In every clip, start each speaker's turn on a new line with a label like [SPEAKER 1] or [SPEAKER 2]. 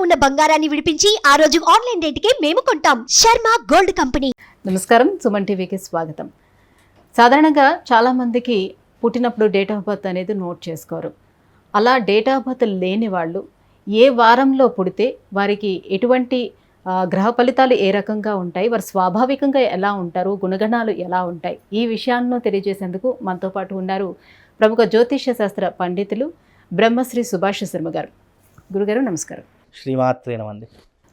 [SPEAKER 1] ఉన్న బంగారాన్ని విడిపించి ఆ రోజు ఆన్లైన్ రేటుకే మేము కొంటాం. Sharma gold company.
[SPEAKER 2] నమస్కారం, సుమన్ టీవీకి స్వాగతం. సాధారణంగా చాలామందికి పుట్టినప్పుడు డేట్ ఆఫ్ బర్త్ అనేది నోట్ చేసుకోరు. అలా డేట్ ఆఫ్ బర్త్ లేని వాళ్ళు ఏ వారంలో పుడితే వారికి ఎటువంటి గ్రహ ఫలితాలు ఏ రకంగా ఉంటాయి, వారు స్వాభావికంగా ఎలా ఉంటారు, గుణగణాలు ఎలా ఉంటాయి, ఈ విషయాలను తెలియజేసేందుకు మనతో పాటు ఉన్నారు ప్రముఖ జ్యోతిష్య శాస్త్ర పండితులు బ్రహ్మశ్రీ సుభాష్ శర్మ గారు. గురుగారు నమస్కారం.
[SPEAKER 3] శ్రీమాత్రే నమండి.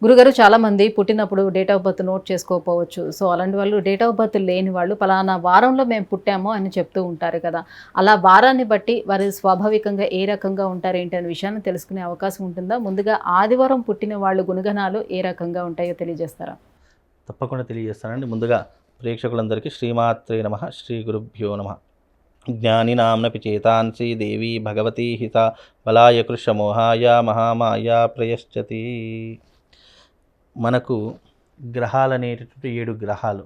[SPEAKER 2] గురుగారు, చాలామంది పుట్టినప్పుడు డేట్ ఆఫ్ బర్త్ నోట్ చేసుకోకపోవచ్చు. సో అలాంటి వాళ్ళు డేట్ ఆఫ్ బర్త్ లేని వాళ్ళు పలానా వారంలో మేము పుట్టాము అని చెప్తూ ఉంటారు కదా. అలా వారాన్ని బట్టి వారు స్వాభావికంగా ఏ రకంగా ఉంటారు ఏంటి అనే విషయాన్ని తెలుసుకునే అవకాశం ఉంటుందా? ముందుగా ఆదివారం పుట్టిన వాళ్ళు గుణగణాలు ఏ రకంగా ఉంటాయో తెలియజేస్తారా?
[SPEAKER 3] తప్పకుండా తెలియజేస్తానండి. ముందుగా ప్రేక్షకులందరికీ శ్రీమాత్రే నమః, శ్రీ గురుభ్యో నమః. జ్ఞానినాంనపి చేతాంసి దేవి భగవతి హిత బలాయ కృషమోహాయ మహామాయ ప్రయశ్చతి. మనకు గ్రహాలు అనేటటువంటి 7 గ్రహాలు,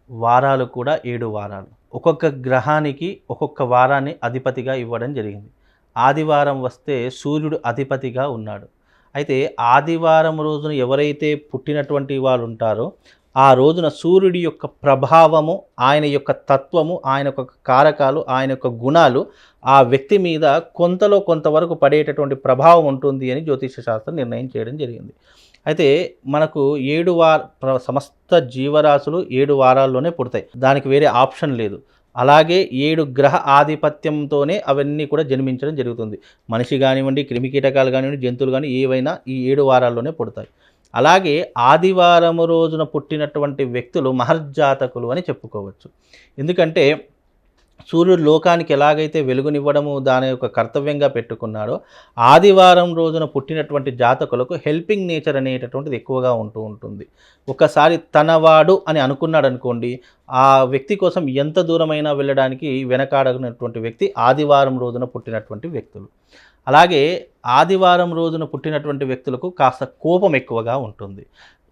[SPEAKER 3] వారాలు కూడా 7 వారాలు. ఒక్కొక్క గ్రహానికి ఒక్కొక్క వారాన్ని అధిపతిగా ఇవ్వడం జరిగింది. ఆదివారం వస్తే సూర్యుడు అధిపతిగా ఉన్నాడు. అయితే ఆదివారం రోజున ఎవరైతే పుట్టినటువంటి వాళ్ళు ఉంటారో ఆ రోజున సూర్యుడి యొక్క ప్రభావము, ఆయన యొక్క తత్వము, ఆయన యొక్క కారకాలు, ఆయన యొక్క గుణాలు ఆ వ్యక్తి మీద కొంతలో కొంతవరకు పడేటటువంటి ప్రభావం ఉంటుంది అని జ్యోతిష శాస్త్రం నిర్ణయం చేయడం జరిగింది. అయితే మనకు 7 సమస్త జీవరాశులు 7 వారాల్లోనే పుడతాయి. దానికి వేరే ఆప్షన్ లేదు. అలాగే 7 గ్రహ ఆధిపత్యంతోనే అవన్నీ కూడా జన్మించడం జరుగుతుంది. మనిషి కానివ్వండి, క్రిమికీటకాలు కానివ్వండి, జంతువులు కానీ ఏవైనా ఈ 7 వారాల్లోనే పుడతాయి. అలాగే ఆదివారం రోజున పుట్టినటువంటి వ్యక్తులు మహర్జాతకులు అని చెప్పుకోవచ్చు. ఎందుకంటే సూర్యుడు లోకానికి ఎలాగైతే వెలుగునివ్వడము దాని యొక్క కర్తవ్యంగా పెట్టుకున్నాడో ఆదివారం రోజున పుట్టినటువంటి జాతకులకు హెల్పింగ్ నేచర్ అనేటటువంటిది ఎక్కువగా ఉంటుంది. ఒకసారి తనవాడు అని అనుకున్నాడు అనుకోండి, ఆ వ్యక్తి కోసం ఎంత దూరమైనా వెళ్ళడానికి వెనకాడనటువంటి వ్యక్తి ఆదివారం రోజున పుట్టినటువంటి వ్యక్తులు. అలాగే ఆదివారం రోజున పుట్టినటువంటి వ్యక్తులకు కాస్త కోపం ఎక్కువగా ఉంటుంది.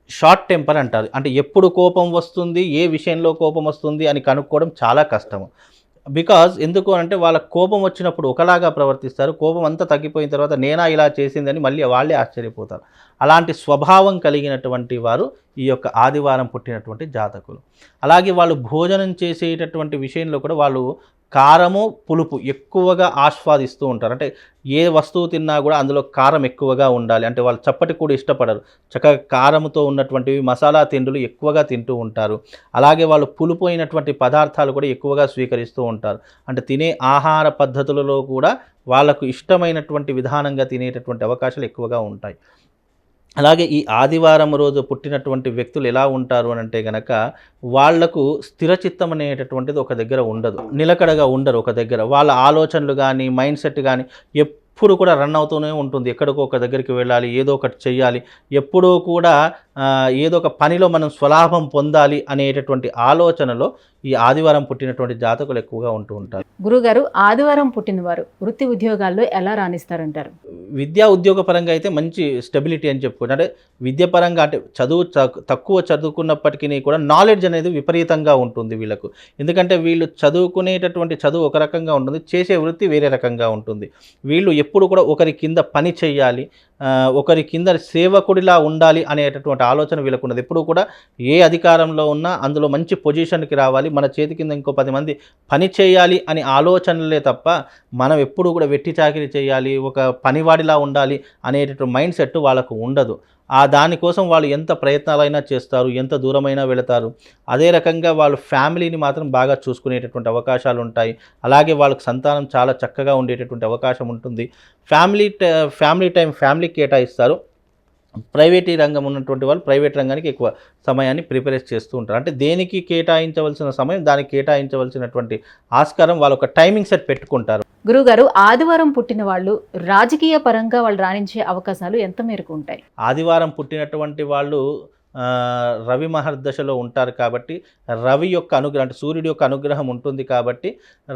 [SPEAKER 3] షార్ట్ టెంపర్ అంటారు. అంటే ఎప్పుడు కోపం వస్తుంది, ఏ విషయంలో కోపం వస్తుంది అని కనుక్కోవడం చాలా కష్టము. బికాజ్ ఎందుకు అంటే వాళ్ళ కోపం వచ్చినప్పుడు ఒకలాగా ప్రవర్తిస్తారు, కోపం అంతా తగ్గిపోయిన తర్వాత నేనా ఇలా చేసిందని మళ్ళీ వాళ్ళే ఆశ్చర్యపోతారు. అలాంటి స్వభావం కలిగినటువంటి వారు ఈ యొక్క ఆదివారం పుట్టినటువంటి జాతకులు. అలాగే వాళ్ళు భోజనం చేసేటటువంటి విషయంలో కూడా వాళ్ళు కారము పులుపు ఎక్కువగా ఆస్వాదిస్తూ ఉంటారు. అంటే ఏ వస్తువు తిన్నా కూడా అందులో కారం ఎక్కువగా ఉండాలి. అంటే వాళ్ళు చప్పటి కూడా ఇష్టపడరు. చక్కగా కారంతో ఉన్నటువంటివి మసాలా తిండులు ఎక్కువగా తింటూ ఉంటారు. అలాగే వాళ్ళు పులుపు అయినటువంటి పదార్థాలు కూడా ఎక్కువగా స్వీకరిస్తూ ఉంటారు. అంటే తినే ఆహార పద్ధతులలో కూడా వాళ్ళకు ఇష్టమైనటువంటి విధానంగా తినేటటువంటి అవకాశాలు ఎక్కువగా ఉంటాయి. అలాగే ఈ ఆదివారం రోజు పుట్టినటువంటి వ్యక్తులు ఎలా ఉంటారు అని అంటే కనుక వాళ్లకు స్థిరచిత్తం అనేటటువంటిది ఒక దగ్గర ఉండదు, నిలకడగా ఉండరు ఒక దగ్గర. వాళ్ళ ఆలోచనలు కానీ మైండ్ సెట్ కానీ ఎప్పుడు కూడా రన్ అవుతూనే ఉంటుంది. ఎక్కడికో ఒక దగ్గరికి వెళ్ళాలి, ఏదో ఒకటి చెయ్యాలి, ఎప్పుడూ కూడా ఏదో ఒక పనిలో మనం స్వలాభం పొందాలి అనేటటువంటి ఆలోచనలో ఈ ఆదివారం పుట్టినటువంటి జాతకులు ఎక్కువగా ఉంటూ ఉంటారు.
[SPEAKER 2] గురుగారు, ఆదివారం పుట్టినవారు వృత్తి ఉద్యోగాల్లో ఎలా రాణిస్తారంటారు?
[SPEAKER 3] విద్యా ఉద్యోగ పరంగా అయితే మంచి స్టెబిలిటీ అని చెప్పుకోవచ్చు. అంటే విద్యాపరంగా అంటే చదువు తక్కువ చదువుకున్నప్పటికీ కూడా నాలెడ్జ్ అనేది విపరీతంగా ఉంటుంది వీళ్ళకు. ఎందుకంటే వీళ్ళు చదువుకునేటటువంటి చదువు ఒక రకంగా ఉంటుంది, చేసే వృత్తి వేరే రకంగా ఉంటుంది. వీళ్ళు ఎప్పుడు కూడా ఒకరి కింద పని చేయాలి, ఒకరి కింద సేవకుడిలా ఉండాలి అనేటటువంటి ఆలోచన వీళ్ళకు ఉన్నది. ఎప్పుడు కూడా ఏ అధికారంలో ఉన్నా అందులో మంచి పొజిషన్కి రావాలి, మన చేతి కింద ఇంకో 10 మంది పని చేయాలి అని ఆలోచనలే తప్ప మనం ఎప్పుడు కూడా వెట్టి చాకిరీ చేయాలి, ఒక పనివాడిలా ఉండాలి అనేటటువంటి మైండ్ సెట్ వాళ్ళకు ఉండదు. దానికోసం వాళ్ళు ఎంత ప్రయత్నాలైనా చేస్తారు, ఎంత దూరమైనా వెళతారు. అదే రకంగా వాళ్ళు ఫ్యామిలీని మాత్రం బాగా చూసుకునేటటువంటి అవకాశాలు ఉంటాయి. అలాగే వాళ్ళకి సంతానం చాలా చక్కగా ఉండేటటువంటి అవకాశం ఉంటుంది. ఫ్యామిలీకి కేటాయిస్తారు. ప్రైవేట్ రంగం ఉన్నటువంటి వాళ్ళు ప్రైవేట్ రంగానికి ఎక్కువ సమయాన్ని ప్రిపేర్ చేస్తూ ఉంటారు. అంటే దేనికి కేటాయించవలసిన సమయం దానికి కేటాయించవలసినటువంటి ఆస్కారం వాళ్ళు ఒక టైమింగ్ సెట్ పెట్టుకుంటారు.
[SPEAKER 2] గురుగారు, ఆదివారం పుట్టిన వాళ్ళు రాజకీయ పరంగా వాళ్ళు రాణించే అవకాశాలు ఎంత మేరకు ఉంటాయి?
[SPEAKER 3] ఆదివారం పుట్టినటువంటి వాళ్ళు రవి మహర్దశలో ఉంటారు కాబట్టి రవి యొక్క అనుగ్రహం అంటే సూర్యుడి యొక్క అనుగ్రహం ఉంటుంది కాబట్టి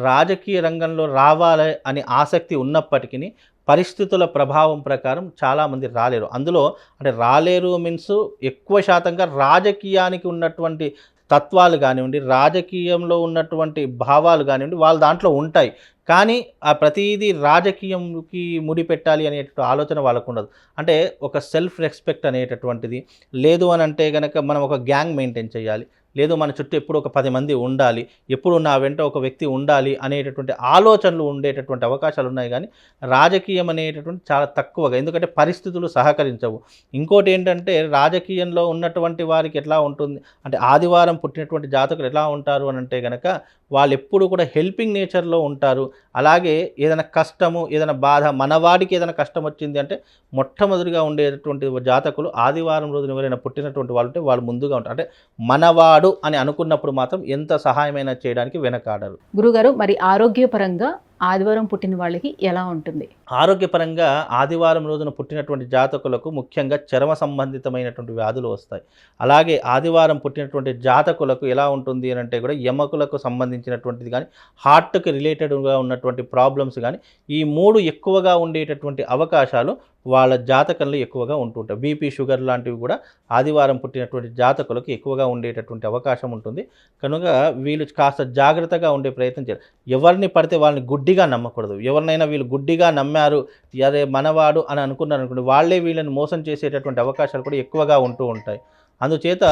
[SPEAKER 3] రాజకీయ రంగంలో రావాలి అనే ఆసక్తి ఉన్నప్పటికీ పరిస్థితుల ప్రభావం ప్రకారం చాలామంది రాలేరు. అందులో అంటే రాలేరు మీన్స్ ఎక్కువ శాతంగా రాజకీయానికి ఉన్నటువంటి తత్వాలు కానివ్వండి, రాజకీయంలో ఉన్నటువంటి భావాలు కానివ్వండి, వాళ్ళ దాంట్లో ఉంటాయి. కానీ ఆ ప్రతిదీ రాజకీయంకి ముడిపెట్టాలి అనేటువంటి ఆలోచన వాళ్ళకు ఉండదు. అంటే ఒక సెల్ఫ్ రెస్పెక్ట్ అనేటటువంటిది లేదు అని అంటే గనక మనం ఒక గ్యాంగ్ మెయింటైన్ చేయాలి, లేదు మన చుట్టూ ఎప్పుడు ఒక 10 మంది ఉండాలి, ఎప్పుడు నా వెంట ఒక వ్యక్తి ఉండాలి అనేటటువంటి ఆలోచనలు ఉండేటటువంటి అవకాశాలు ఉన్నాయి. కానీ రాజకీయం అనేటటువంటి చాలా తక్కువగా, ఎందుకంటే పరిస్థితులు సహకరించవు. ఇంకోటి ఏంటంటే రాజకీయంలో ఉన్నటువంటి వారికి ఎట్లా ఉంటుంది అంటే ఆదివారం పుట్టినటువంటి జాతకులు ఎలా ఉంటారు అని అంటే కనుక వాళ్ళు ఎప్పుడు కూడా హెల్పింగ్ నేచర్లో ఉంటారు. అలాగే ఏదైనా కష్టము, ఏదైనా బాధ, మనవాడికి ఏదైనా కష్టం వచ్చింది అంటే మొట్టమొదటిగా ఉండేటటువంటి జాతకులు ఆదివారం రోజున ఎవరైనా పుట్టినటువంటి వాళ్ళు ఉంటే వాళ్ళు ముందుగా ఉంటారు. అంటే మనవాడు అని అనుకున్నప్పుడు మాత్రం ఎంత సహాయమైనా చేయడానికి వెనకాడరు.
[SPEAKER 2] గురుగారు, మరి ఆరోగ్యపరంగా ఆదివారం పుట్టిన వాళ్ళకి ఎలా ఉంటుంది?
[SPEAKER 3] ఆరోగ్యపరంగా ఆదివారం రోజున పుట్టినటువంటి జాతకులకు ముఖ్యంగా చర్మ సంబంధితమైనటువంటి వ్యాధులు వస్తాయి. అలాగే ఆదివారం పుట్టినటువంటి జాతకులకు ఎలా ఉంటుంది అని అంటే కూడా ఎముకలకు సంబంధించినటువంటిది కానీ, హార్ట్కి రిలేటెడ్గా ఉన్నటువంటి ప్రాబ్లమ్స్ కానీ, ఈ 3 ఎక్కువగా ఉండేటటువంటి అవకాశాలు వాళ్ళ జాతకంలో ఎక్కువగా ఉంటుంటాయి. బీపీ, షుగర్ లాంటివి కూడా ఆదివారం పుట్టినటువంటి జాతకులకు ఎక్కువగా ఉండేటటువంటి అవకాశం ఉంటుంది. కనుక వీళ్ళు కాస్త జాగ్రత్తగా ఉండే ప్రయత్నం చేయాలి. ఎవరిని పడితే వాళ్ళని గుడ్డిగా నమ్మకూడదు. ఎవరినైనా వీళ్ళు గుడ్డిగా నమ్మారు, అరే మనవాడు అని అనుకున్నారు అనుకోండి, వాళ్ళే వీళ్ళని మోసం చేసేటటువంటి అవకాశాలు కూడా ఎక్కువగా ఉంటూ ఉంటాయి. అందుచేత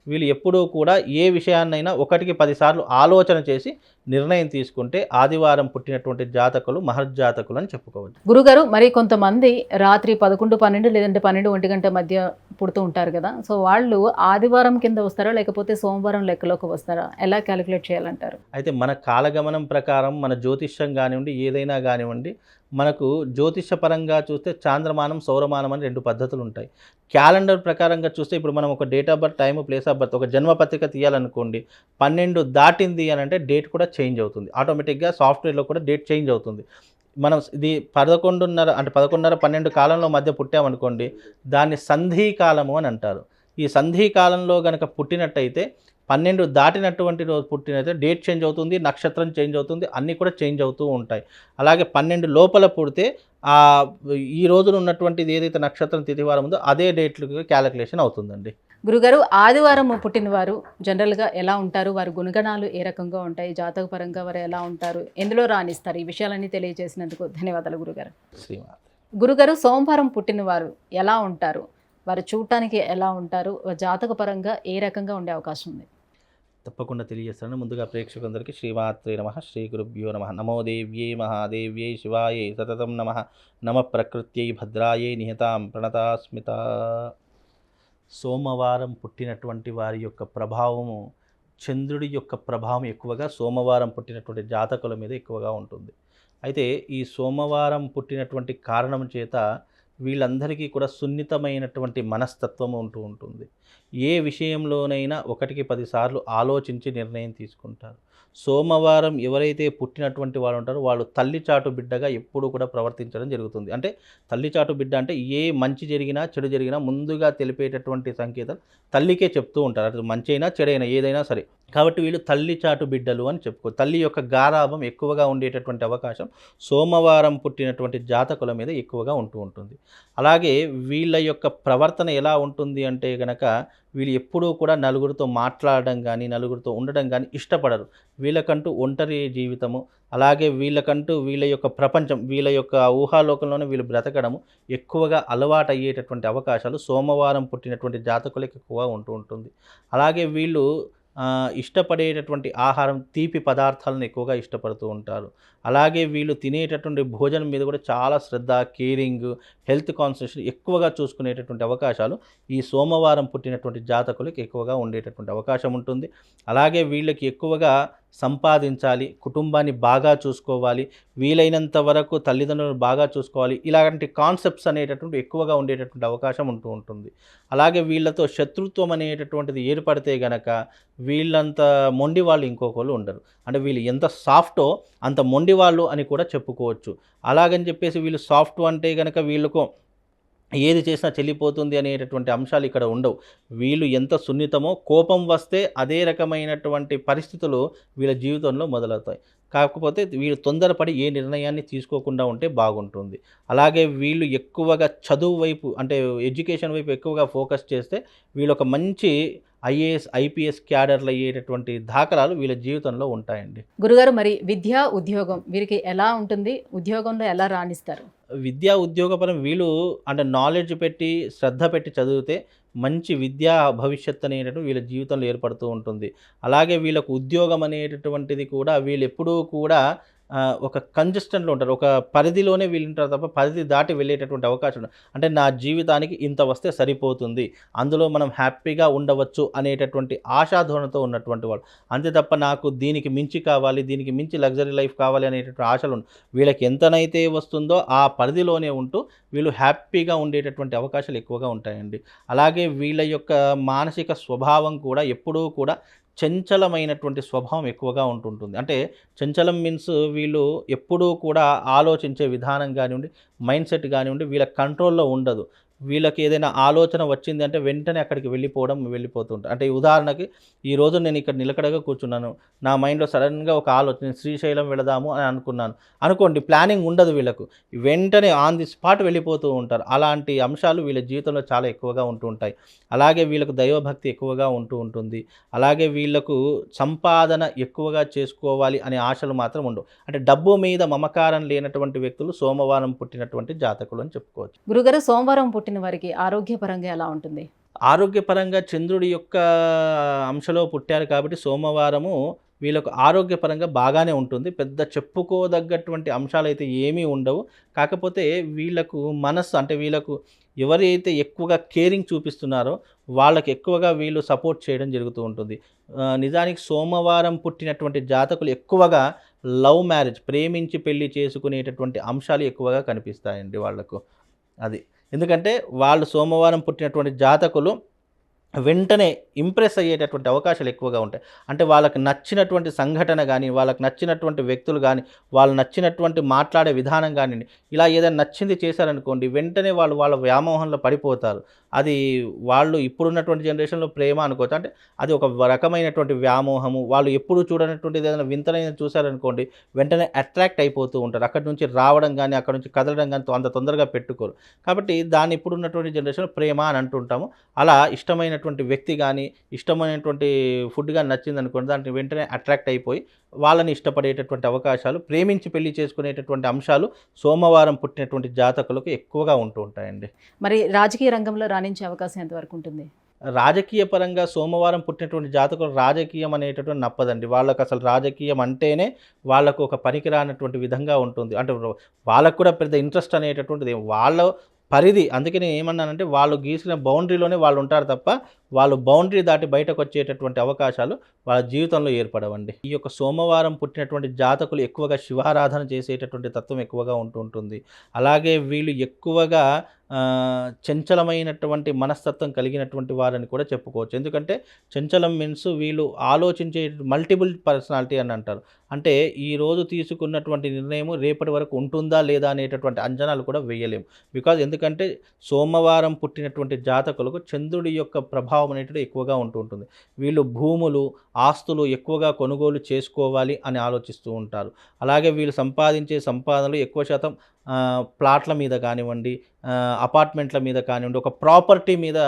[SPEAKER 3] వీళ్ళు ఎప్పుడూ కూడా ఏ విషయాన్నైనా 1కి 10 సార్లు ఆలోచన చేసి నిర్ణయం తీసుకుంటే ఆదివారం పుట్టినటువంటి జాతకులు మహర్జాతకులు అని చెప్పుకోవచ్చు.
[SPEAKER 2] గురుగారు, మరి కొంతమంది రాత్రి 11, 12 లేదంటే 12, 1 గంట మధ్య పుడుతూ ఉంటారు కదా, సో వాళ్ళు ఆదివారం కింద వస్తారా లేకపోతే సోమవారం లెక్కలోకి వస్తారా? ఎలా క్యాలిక్యులేట్ చేయాలంటారు?
[SPEAKER 3] అయితే మన కాలగమనం ప్రకారం మన జ్యోతిష్యం కానివ్వండి, ఏదైనా కానివ్వండి, మనకు జ్యోతిషపరంగా చూస్తే చాంద్రమానం, సౌరమానం అని 2 పద్ధతులు ఉంటాయి. క్యాలెండర్ ప్రకారంగా చూస్తే ఇప్పుడు మనం ఒక date of birth, time, place of birth, ఒక జన్మపత్రిక తీయాలనుకోండి, 12 దాటింది అని అంటే డేట్ కూడా చేంజ్ అవుతుంది. ఆటోమేటిక్గా సాఫ్ట్వేర్లో కూడా డేట్ చేంజ్ అవుతుంది. మనం ఇది 11:30 అంటే 11:30, 12 కాలంలో మధ్య పుట్టామనుకోండి, దాన్ని సంధి కాలము అని అంటారు. ఈ సంధి కాలంలో కనుక పుట్టినట్టయితే 12 దాటినటువంటి రోజు పుట్టినైతే డేట్ చేంజ్ అవుతుంది, నక్షత్రం చేంజ్ అవుతుంది, అన్నీ కూడా చేంజ్ అవుతూ ఉంటాయి. అలాగే 12 లోపల పుడితే ఈ రోజున ఉన్నటువంటిది ఏదైతే నక్షత్రం తిథివారం ఉందో అదే డేట్లకు క్యాలిక్యులేషన్ అవుతుందండి.
[SPEAKER 2] గురుగారు, ఆదివారం పుట్టిన వారు జనరల్గా ఎలా ఉంటారు? వారి గుణగణాలు ఏ రకంగా ఉంటాయి? జాతకపరంగా వారు ఎలా ఉంటారు? ఎందులో రాణిస్తారు? ఈ విషయాలన్నీ తెలియజేసినందుకు ధన్యవాదాలు గురుగారు.
[SPEAKER 3] శ్రీమాన్.
[SPEAKER 2] గురుగారు, సోమవారం పుట్టిన వారు ఎలా ఉంటారు? వారు చూడటానికి ఎలా ఉంటారు? జాతకపరంగా ఏ రకంగా ఉండే అవకాశం ఉంది?
[SPEAKER 3] తప్పకుండా తెలియజేస్తాను. ముందుగా ప్రేక్షకులందరికీ శ్రీమాత్రే నమః, శ్రీ గురుభ్యో నమః. నమో దేవ్యై మహాదేవ్యై శివాయై సతతం నమః. నమ ప్రకృత్యై భద్రాయై నిహతాం ప్రణతాస్మిత. సోమవారం పుట్టినటువంటి వారి యొక్క ప్రభావము, చంద్రుడి యొక్క ప్రభావం ఎక్కువగా సోమవారం పుట్టినటువంటి జాతకుల మీద ఎక్కువగా ఉంటుంది. అయితే ఈ సోమవారం పుట్టినటువంటి కారణం చేత వీళ్ళందరికీ కూడా సున్నితమైనటువంటి మనస్తత్వం ఉంటూ ఉంటుంది. ఏ విషయంలోనైనా 1కి 10 సార్లు ఆలోచించి నిర్ణయం తీసుకుంటారు. సోమవారం ఎవరైతే పుట్టినటువంటి వాళ్ళు ఉంటారో వాళ్ళు తల్లిచాటు బిడ్డగా ఎప్పుడూ కూడా ప్రవర్తించడం జరుగుతుంది. అంటే తల్లిచాటు బిడ్డ అంటే ఏ మంచి జరిగినా చెడు జరిగినా ముందుగా తెలిపేటటువంటి సంకేతాలు తల్లికే చెప్తూ ఉంటారు. అది మంచి అయినా చెడైనా ఏదైనా సరే. కాబట్టి వీళ్ళు తల్లిచాటు బిడ్డలు అని చెప్పుకో. తల్లి యొక్క గారాభం ఎక్కువగా ఉండేటటువంటి అవకాశం సోమవారం పుట్టినటువంటి జాతకుల మీద ఎక్కువగా ఉంటూ ఉంటుంది. అలాగే వీళ్ళ యొక్క ప్రవర్తన ఎలా ఉంటుంది అంటే గనక వీళ్ళు ఎప్పుడూ కూడా నలుగురితో మాట్లాడడం కానీ, నలుగురితో ఉండడం కానీ ఇష్టపడరు. వీళ్ళకంటూ ఒంటరి జీవితము, అలాగే వీళ్ళకంటూ వీళ్ళ యొక్క ప్రపంచం, వీళ్ళ యొక్క ఊహాలోకంలోనే వీళ్ళు బ్రతకడము ఎక్కువగా అలవాటు అయ్యేటటువంటి అవకాశాలు సోమవారం పుట్టినటువంటి జాతకులకు ఎక్కువగా ఉంటూ ఉంటుంది. అలాగే వీళ్ళు ఇష్టపడేటటువంటి ఆహారం, తీపి పదార్థాలను ఎక్కువగా ఇష్టపడుతూ ఉంటారు. అలాగే వీళ్ళు తినేటటువంటి భోజనం మీద కూడా చాలా శ్రద్ధ, కేరింగ్, హెల్త్ కాన్సన్ట్రేషన్ ఎక్కువగా చూసుకునేటటువంటి అవకాశాలు ఈ సోమవారం పుట్టినటువంటి జాతకులకు ఎక్కువగా ఉండేటటువంటి అవకాశం ఉంటుంది. అలాగే వీళ్ళకి ఎక్కువగా సంపాదించాలి, కుటుంబాన్ని బాగా చూసుకోవాలి, వీలైనంత వరకు తల్లిదండ్రులను బాగా చూసుకోవాలి, ఇలాంటి కాన్సెప్ట్స్ అనేటటువంటి ఎక్కువగా ఉండేటటువంటి అవకాశం ఉంటూ ఉంటుంది. అలాగే వీళ్ళతో శత్రుత్వం అనేటటువంటిది ఏర్పడితే గనక వీళ్ళంత మొండి వాళ్ళు ఇంకొకళ్ళు ఉండరు. అంటే వీళ్ళు ఎంత సాఫ్టో అంత మొండి వాళ్ళు అని కూడా చెప్పుకోవచ్చు. అలాగని చెప్పేసి వీళ్ళు సాఫ్ట్ అంటే కనుక వీళ్ళకు ఏది చేసినా చెల్లిపోతుంది అనేటటువంటి అంశాలు ఇక్కడ ఉండవు. వీళ్ళు ఎంత సున్నితమో, కోపం వస్తే అదే రకమైనటువంటి పరిస్థితులు వీళ్ళ జీవితంలో మొదలవుతాయి. కాకపోతే వీళ్ళు తొందరపడి ఏ నిర్ణయాన్ని తీసుకోకుండా ఉంటే బాగుంటుంది. అలాగే వీళ్ళు ఎక్కువగా చదువు వైపు అంటే ఎడ్యుకేషన్ వైపు ఎక్కువగా ఫోకస్ చేస్తే వీళ్ళు ఒక మంచి ఐఏఎస్ ఐపీఎస్ క్యాడర్లు అయ్యేటటువంటి దాఖలాలు వీళ్ళ జీవితంలో ఉంటాయండి.
[SPEAKER 2] గురుగారు, మరి విద్య ఉద్యోగం వీరికి ఎలా ఉంటుంది? ఉద్యోగంలో ఎలా రాణిస్తారు?
[SPEAKER 3] విద్యా ఉద్యోగపరం వీళ్ళు అంటే నాలెడ్జ్ పెట్టి శ్రద్ధ పెట్టి చదివితే మంచి విద్యా భవిష్యత్తు అనేటటువంటి వీళ్ళ జీవితంలో ఏర్పడుతూ ఉంటుంది. అలాగే వీళ్ళకు ఉద్యోగం అనేటటువంటిది కూడా వీళ్ళు ఎప్పుడూ కూడా ఒక కంజెస్టెంట్లో ఉంటారు. ఒక పరిధిలోనే వీళ్ళు ఉంటారు తప్ప పరిధి దాటి వెళ్ళేటటువంటి అవకాశం ఉండదు. అంటే నా జీవితానికి ఇంత వస్తే సరిపోతుంది, అందులో మనం హ్యాపీగా ఉండవచ్చు అనేటటువంటి ఆశాధోరణితో ఉన్నటువంటి వాళ్ళు. అంతే తప్ప నాకు దీనికి మించి కావాలి, దీనికి మించి లగ్జరీ లైఫ్ కావాలి అనేటటువంటి ఆశలు ఉండవు. వీళ్ళకి ఎంతనైతే వస్తుందో ఆ పరిధిలోనే ఉంటూ వీళ్ళు హ్యాపీగా ఉండేటటువంటి అవకాశాలు ఎక్కువగా ఉంటాయండి. అలాగే వీళ్ళ యొక్క మానసిక స్వభావం కూడా ఎప్పుడూ కూడా చంచలమైనటువంటి స్వభావం ఎక్కువగా ఉంటుంటుంది. అంటే చంచలం మీన్స్ వీళ్ళు ఎప్పుడూ కూడా ఆలోచించే విధానం కానివ్వండి, మైండ్ సెట్ కానివ్వండి వీళ్ళ కంట్రోల్లో ఉండదు. వీళ్ళకి ఏదైనా ఆలోచన వచ్చింది అంటే వెంటనే అక్కడికి వెళ్ళిపోతూ ఉంటారు. అంటే ఉదాహరణకి ఈరోజు నేను ఇక్కడ నిలకడగా కూర్చున్నాను, నా మైండ్లో సడన్గా ఒక ఆలోచన శ్రీశైలం వెళదాము అని అనుకున్నాను అనుకోండి, ప్లానింగ్ ఉండదు వీళ్ళకు, వెంటనే ఆన్ ది స్పాట్ వెళ్ళిపోతూ ఉంటారు. అలాంటి అంశాలు వీళ్ళ జీవితంలో చాలా ఎక్కువగా ఉంటూ ఉంటాయి. అలాగే వీళ్ళకు దైవభక్తి ఎక్కువగా ఉంటూ ఉంటుంది. అలాగే వీళ్ళకు సంపాదన ఎక్కువగా చేసుకోవాలి అనే ఆశలు మాత్రం ఉండవు. అంటే డబ్బు మీద మమకారం లేనటువంటి వ్యక్తులు సోమవారం పుట్టినటువంటి జాతకులు అని చెప్పుకోవచ్చు.
[SPEAKER 2] గురుగారు, సోమవారం పుట్టిన వారికి ఆరోగ్యపరంగా ఎలా ఉంటుంది?
[SPEAKER 3] ఆరోగ్యపరంగా చంద్రుడి యొక్క అంశలో పుట్టారు కాబట్టి సోమవారము వీళ్ళకు ఆరోగ్యపరంగా బాగానే ఉంటుంది. పెద్ద చెప్పుకోదగ్గటువంటి అంశాలైతే ఏమీ ఉండవు. కాకపోతే వీళ్ళకు మనస్సు అంటే వీళ్ళకు ఎవరైతే ఎక్కువగా కేరింగ్ చూపిస్తున్నారో వాళ్ళకి ఎక్కువగా వీళ్ళు సపోర్ట్ చేయడం జరుగుతూ ఉంటుంది. నిజానికి సోమవారం పుట్టినటువంటి జాతకులు ఎక్కువగా లవ్ మ్యారేజ్, ప్రేమించి పెళ్లి చేసుకునేటటువంటి అంశాలు ఎక్కువగా కనిపిస్తాయండి వాళ్ళకు. అది ఎందుకంటే వాళ్ళు సోమవారం పుట్టినటువంటి జాతకులు వెంటనే ఇంప్రెస్ అయ్యేటటువంటి అవకాశాలు ఎక్కువగా ఉంటాయి. అంటే వాళ్ళకి నచ్చినటువంటి సంఘటన కానీ, వాళ్ళకి నచ్చినటువంటి వ్యక్తులు కానీ, వాళ్ళు నచ్చినటువంటి మాట్లాడే విధానం కానివ్వండి, ఇలా ఏదైనా నచ్చింది చేశారనుకోండి వెంటనే వాళ్ళు వాళ్ళ వ్యామోహంలో పడిపోతారు. అది వాళ్ళు ఇప్పుడున్నటువంటి జనరేషన్లో ప్రేమ అనుకోవచ్చు. అంటే అది ఒక రకమైనటువంటి వ్యామోహము. వాళ్ళు ఎప్పుడు చూడనటువంటిది ఏదైనా వింతనైన చూశారనుకోండి వెంటనే అట్రాక్ట్ అయిపోతూ ఉంటారు. అక్కడి నుంచి రావడం కానీ అక్కడ నుంచి కదలడం కానీ అంత తొందరగా పెట్టుకోరు. కాబట్టి దాన్ని ఇప్పుడున్నటువంటి జనరేషన్లో ప్రేమ అని అంటుంటాము. అలా ఇష్టమైనటువంటి వ్యక్తి కానీ, ఇష్టమైనటువంటి ఫుడ్ కానీ నచ్చింది అనుకోండి దాన్ని వెంటనే అట్రాక్ట్ అయిపోయి వాళ్ళని ఇష్టపడేటటువంటి అవకాశాలు, ప్రేమించి పెళ్లి చేసుకునేటటువంటి అంశాలు సోమవారం పుట్టినటువంటి జాతకులకు ఎక్కువగా ఉంటూ ఉంటాయండి.
[SPEAKER 2] మరి రాజకీయ రంగంలో రాణించే అవకాశం ఎంతవరకు ఉంటుంది?
[SPEAKER 3] రాజకీయ పరంగా సోమవారం పుట్టినటువంటి జాతకులు రాజకీయం అనేటటువంటి నప్పదండి. వాళ్ళకు అసలు రాజకీయం అంటేనే వాళ్ళకు ఒక పనికిరానటువంటి విధంగా ఉంటుంది. అంటే వాళ్ళకు కూడా పెద్ద ఇంట్రెస్ట్ అనేటటువంటిది వాళ్ళ పరిధి. అందుకే నేను ఏమన్నానంటే వాళ్ళు గీసిన బౌండరీలోనే వాళ్ళు ఉంటారు తప్ప వాళ్ళు బౌండరీ దాటి బయటకు వచ్చేటటువంటి అవకాశాలు వాళ్ళ జీవితంలో ఏర్పడవండి. ఈ యొక్క సోమవారం పుట్టినటువంటి జాతకులు ఎక్కువగా శివారాధన చేసేటటువంటి తత్వం ఎక్కువగా ఉంటుంది. అలాగే వీళ్ళు ఎక్కువగా చంచలమైనటువంటి మనస్తత్వం కలిగినటువంటి వారని కూడా చెప్పుకోవచ్చు. ఎందుకంటే చంచలం మీన్స్ వీళ్ళు ఆలోచించే మల్టిపుల్ పర్సనాలిటీ అని అంటారు. అంటే ఈరోజు తీసుకున్నటువంటి నిర్ణయం రేపటి వరకు ఉంటుందా లేదా అనేటటువంటి అంచనాలు కూడా వేయలేము. బికాజ్ ఎందుకంటే సోమవారం పుట్టినటువంటి జాతకులకు చంద్రుడి యొక్క ప్రభావం అనేటిది ఎక్కువగా ఉంటుంది. వీళ్ళు భూములు, ఆస్తులు ఎక్కువగా కొనుగోలు చేసుకోవాలి అని ఆలోచిస్తూ ఉంటారు. అలాగే వీళ్ళు సంపాదించే సంపాదనలు ఎక్కువ శాతం ప్లాట్ల మీద కానివ్వండి, అపార్ట్మెంట్ల మీద కానివ్వండి, ఒక ప్రాపర్టీ మీద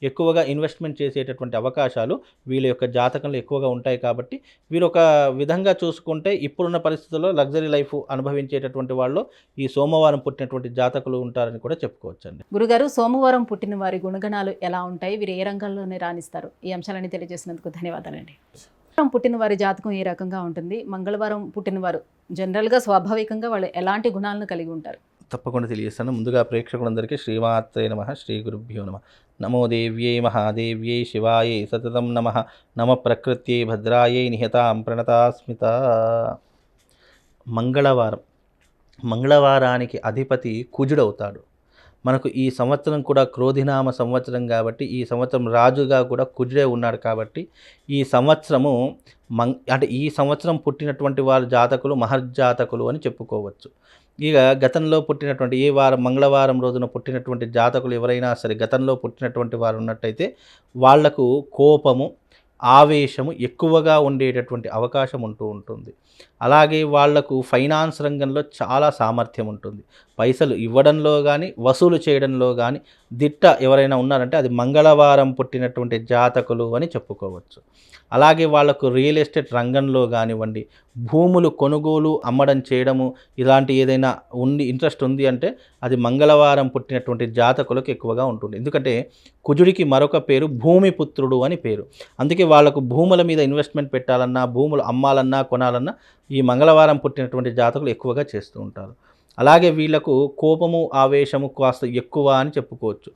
[SPEAKER 3] ఎక్కువగా ఇన్వెస్ట్మెంట్ చేసేటటువంటి అవకాశాలు వీళ్ళ యొక్క జాతకంలో ఎక్కువగా ఉంటాయి. కాబట్టి వీరు ఒక విధంగా చూసుకుంటే ఇప్పుడున్న పరిస్థితుల్లో లగ్జరీ లైఫ్ అనుభవించేటటువంటి వాళ్ళు ఈ సోమవారం పుట్టినటువంటి జాతకులు ఉంటారని కూడా చెప్పుకోవచ్చండి.
[SPEAKER 2] గురుగారు, సోమవారం పుట్టిన వారి గుణగణాలు ఎలా ఉంటాయి? వీరు ఏ రంగంలోనే రాణిస్తారు? ఈ అంశాలని తెలియజేసినందుకు ధన్యవాదాలండి. పుట్టిన వారి జాతకం ఏ రకంగా ఉంటుంది? మంగళవారం పుట్టిన వారు జనరల్గా స్వాభావికంగా వాళ్ళు ఎలాంటి గుణాలను కలిగి ఉంటారు?
[SPEAKER 3] తప్పకుండా తెలియజేస్తాను. ముందుగా ప్రేక్షకులందరికీ శ్రీమాత్రే నమః, శ్రీ గురుభ్యో నమః. నమో దేవ్యై మహాదేవ్యై శివాయై సతతం నమః. నమ ప్రకృత్యై భద్రాయై నిహతాం ప్రణతాస్మిత. మంగళవారానికి అధిపతి కుజుడవుతాడు. మనకు ఈ సంవత్సరం కూడా క్రోధినామ సంవత్సరం కాబట్టి ఈ సంవత్సరం రాజుగా కూడా కుజుడే ఉన్నాడు. కాబట్టి ఈ సంవత్సరము అంటే ఈ సంవత్సరం పుట్టినటువంటి వారు జాతకులు మహర్జాతకులు అని చెప్పుకోవచ్చు. ఇక గతంలో పుట్టినటువంటి మంగళవారం రోజున పుట్టినటువంటి జాతకులు ఎవరైనా సరే గతంలో పుట్టినటువంటి వారు ఉన్నట్టయితే వాళ్లకు కోపము, ఆవేశము ఎక్కువగా ఉండేటటువంటి అవకాశం ఉంటుంది. అలాగే వాళ్లకు ఫైనాన్స్ రంగంలో చాలా సామర్థ్యం ఉంటుంది. పైసలు ఇవ్వడంలో కానీ, వసూలు చేయడంలో కానీ దిట్ట ఎవరైనా ఉన్నారంటే అది మంగళవారం పుట్టినటువంటి జాతకులు అని చెప్పుకోవచ్చు. అలాగే వాళ్ళకు రియల్ ఎస్టేట్ రంగంలో కానివ్వండి, భూములు కొనుగోలు అమ్మడం చేయడము ఇలాంటి ఏదైనా ఇంట్రెస్ట్ ఉంది అంటే అది మంగళవారం పుట్టినటువంటి జాతకులకు ఎక్కువగా ఉంటుంది. ఎందుకంటే కుజుడికి మరొక పేరు భూమిపుత్రుడు అని పేరు. అందుకే వాళ్ళకు భూముల మీద ఇన్వెస్ట్మెంట్ పెట్టాలన్నా, భూములు అమ్మాలన్నా, కొనాలన్నా ఈ మంగళవారం పుట్టినటువంటి జాతకులు ఎక్కువగా చేస్తూ ఉంటారు. అలాగే వీళ్ళకు కోపము ఆవేశము కాస్త ఎక్కువ అని చెప్పుకోవచ్చు.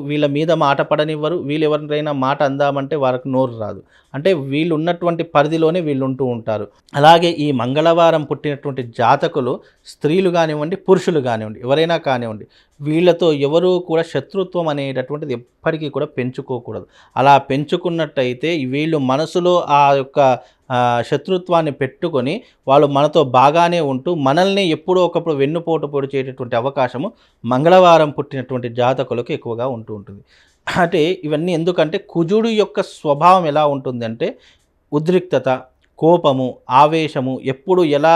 [SPEAKER 3] వీళ్ళ మీద మాట పడనివ్వరు. వీళ్ళు ఎవరినైనా మాట అందామంటే వారికి నోరు రాదు. అంటే వీళ్ళు ఉన్నటువంటి పరిధిలోనే వీళ్ళు ఉంటూ ఉంటారు. అలాగే ఈ మంగళవారం పుట్టినటువంటి జాతకులు స్త్రీలు కానివ్వండి, పురుషులు కానివ్వండి, ఎవరైనా కానివ్వండి, వీళ్ళతో ఎవరూ కూడా శత్రుత్వం అనేటటువంటిది ఎప్పటికీ కూడా పెంచుకోకూడదు. అలా పెంచుకున్నట్టయితే వీళ్ళు మనసులో ఆ యొక్క శత్రుత్వాన్ని పెట్టుకొని వాళ్ళు మనతో బాగానే ఉంటూ మనల్ని ఎప్పుడో ఒకప్పుడు వెన్నుపోటు పొడిచేటటువంటి అవకాశము మంగళవారం పుట్టినటువంటి జాతకులకు ఎక్కువగా ఉంటూ ఉంటుంది. అంటే ఇవన్నీ ఎందుకంటే కుజుడు యొక్క స్వభావం ఎలా ఉంటుందంటే ఉద్రిక్తత, కోపము, ఆవేశము, ఎప్పుడు ఎలా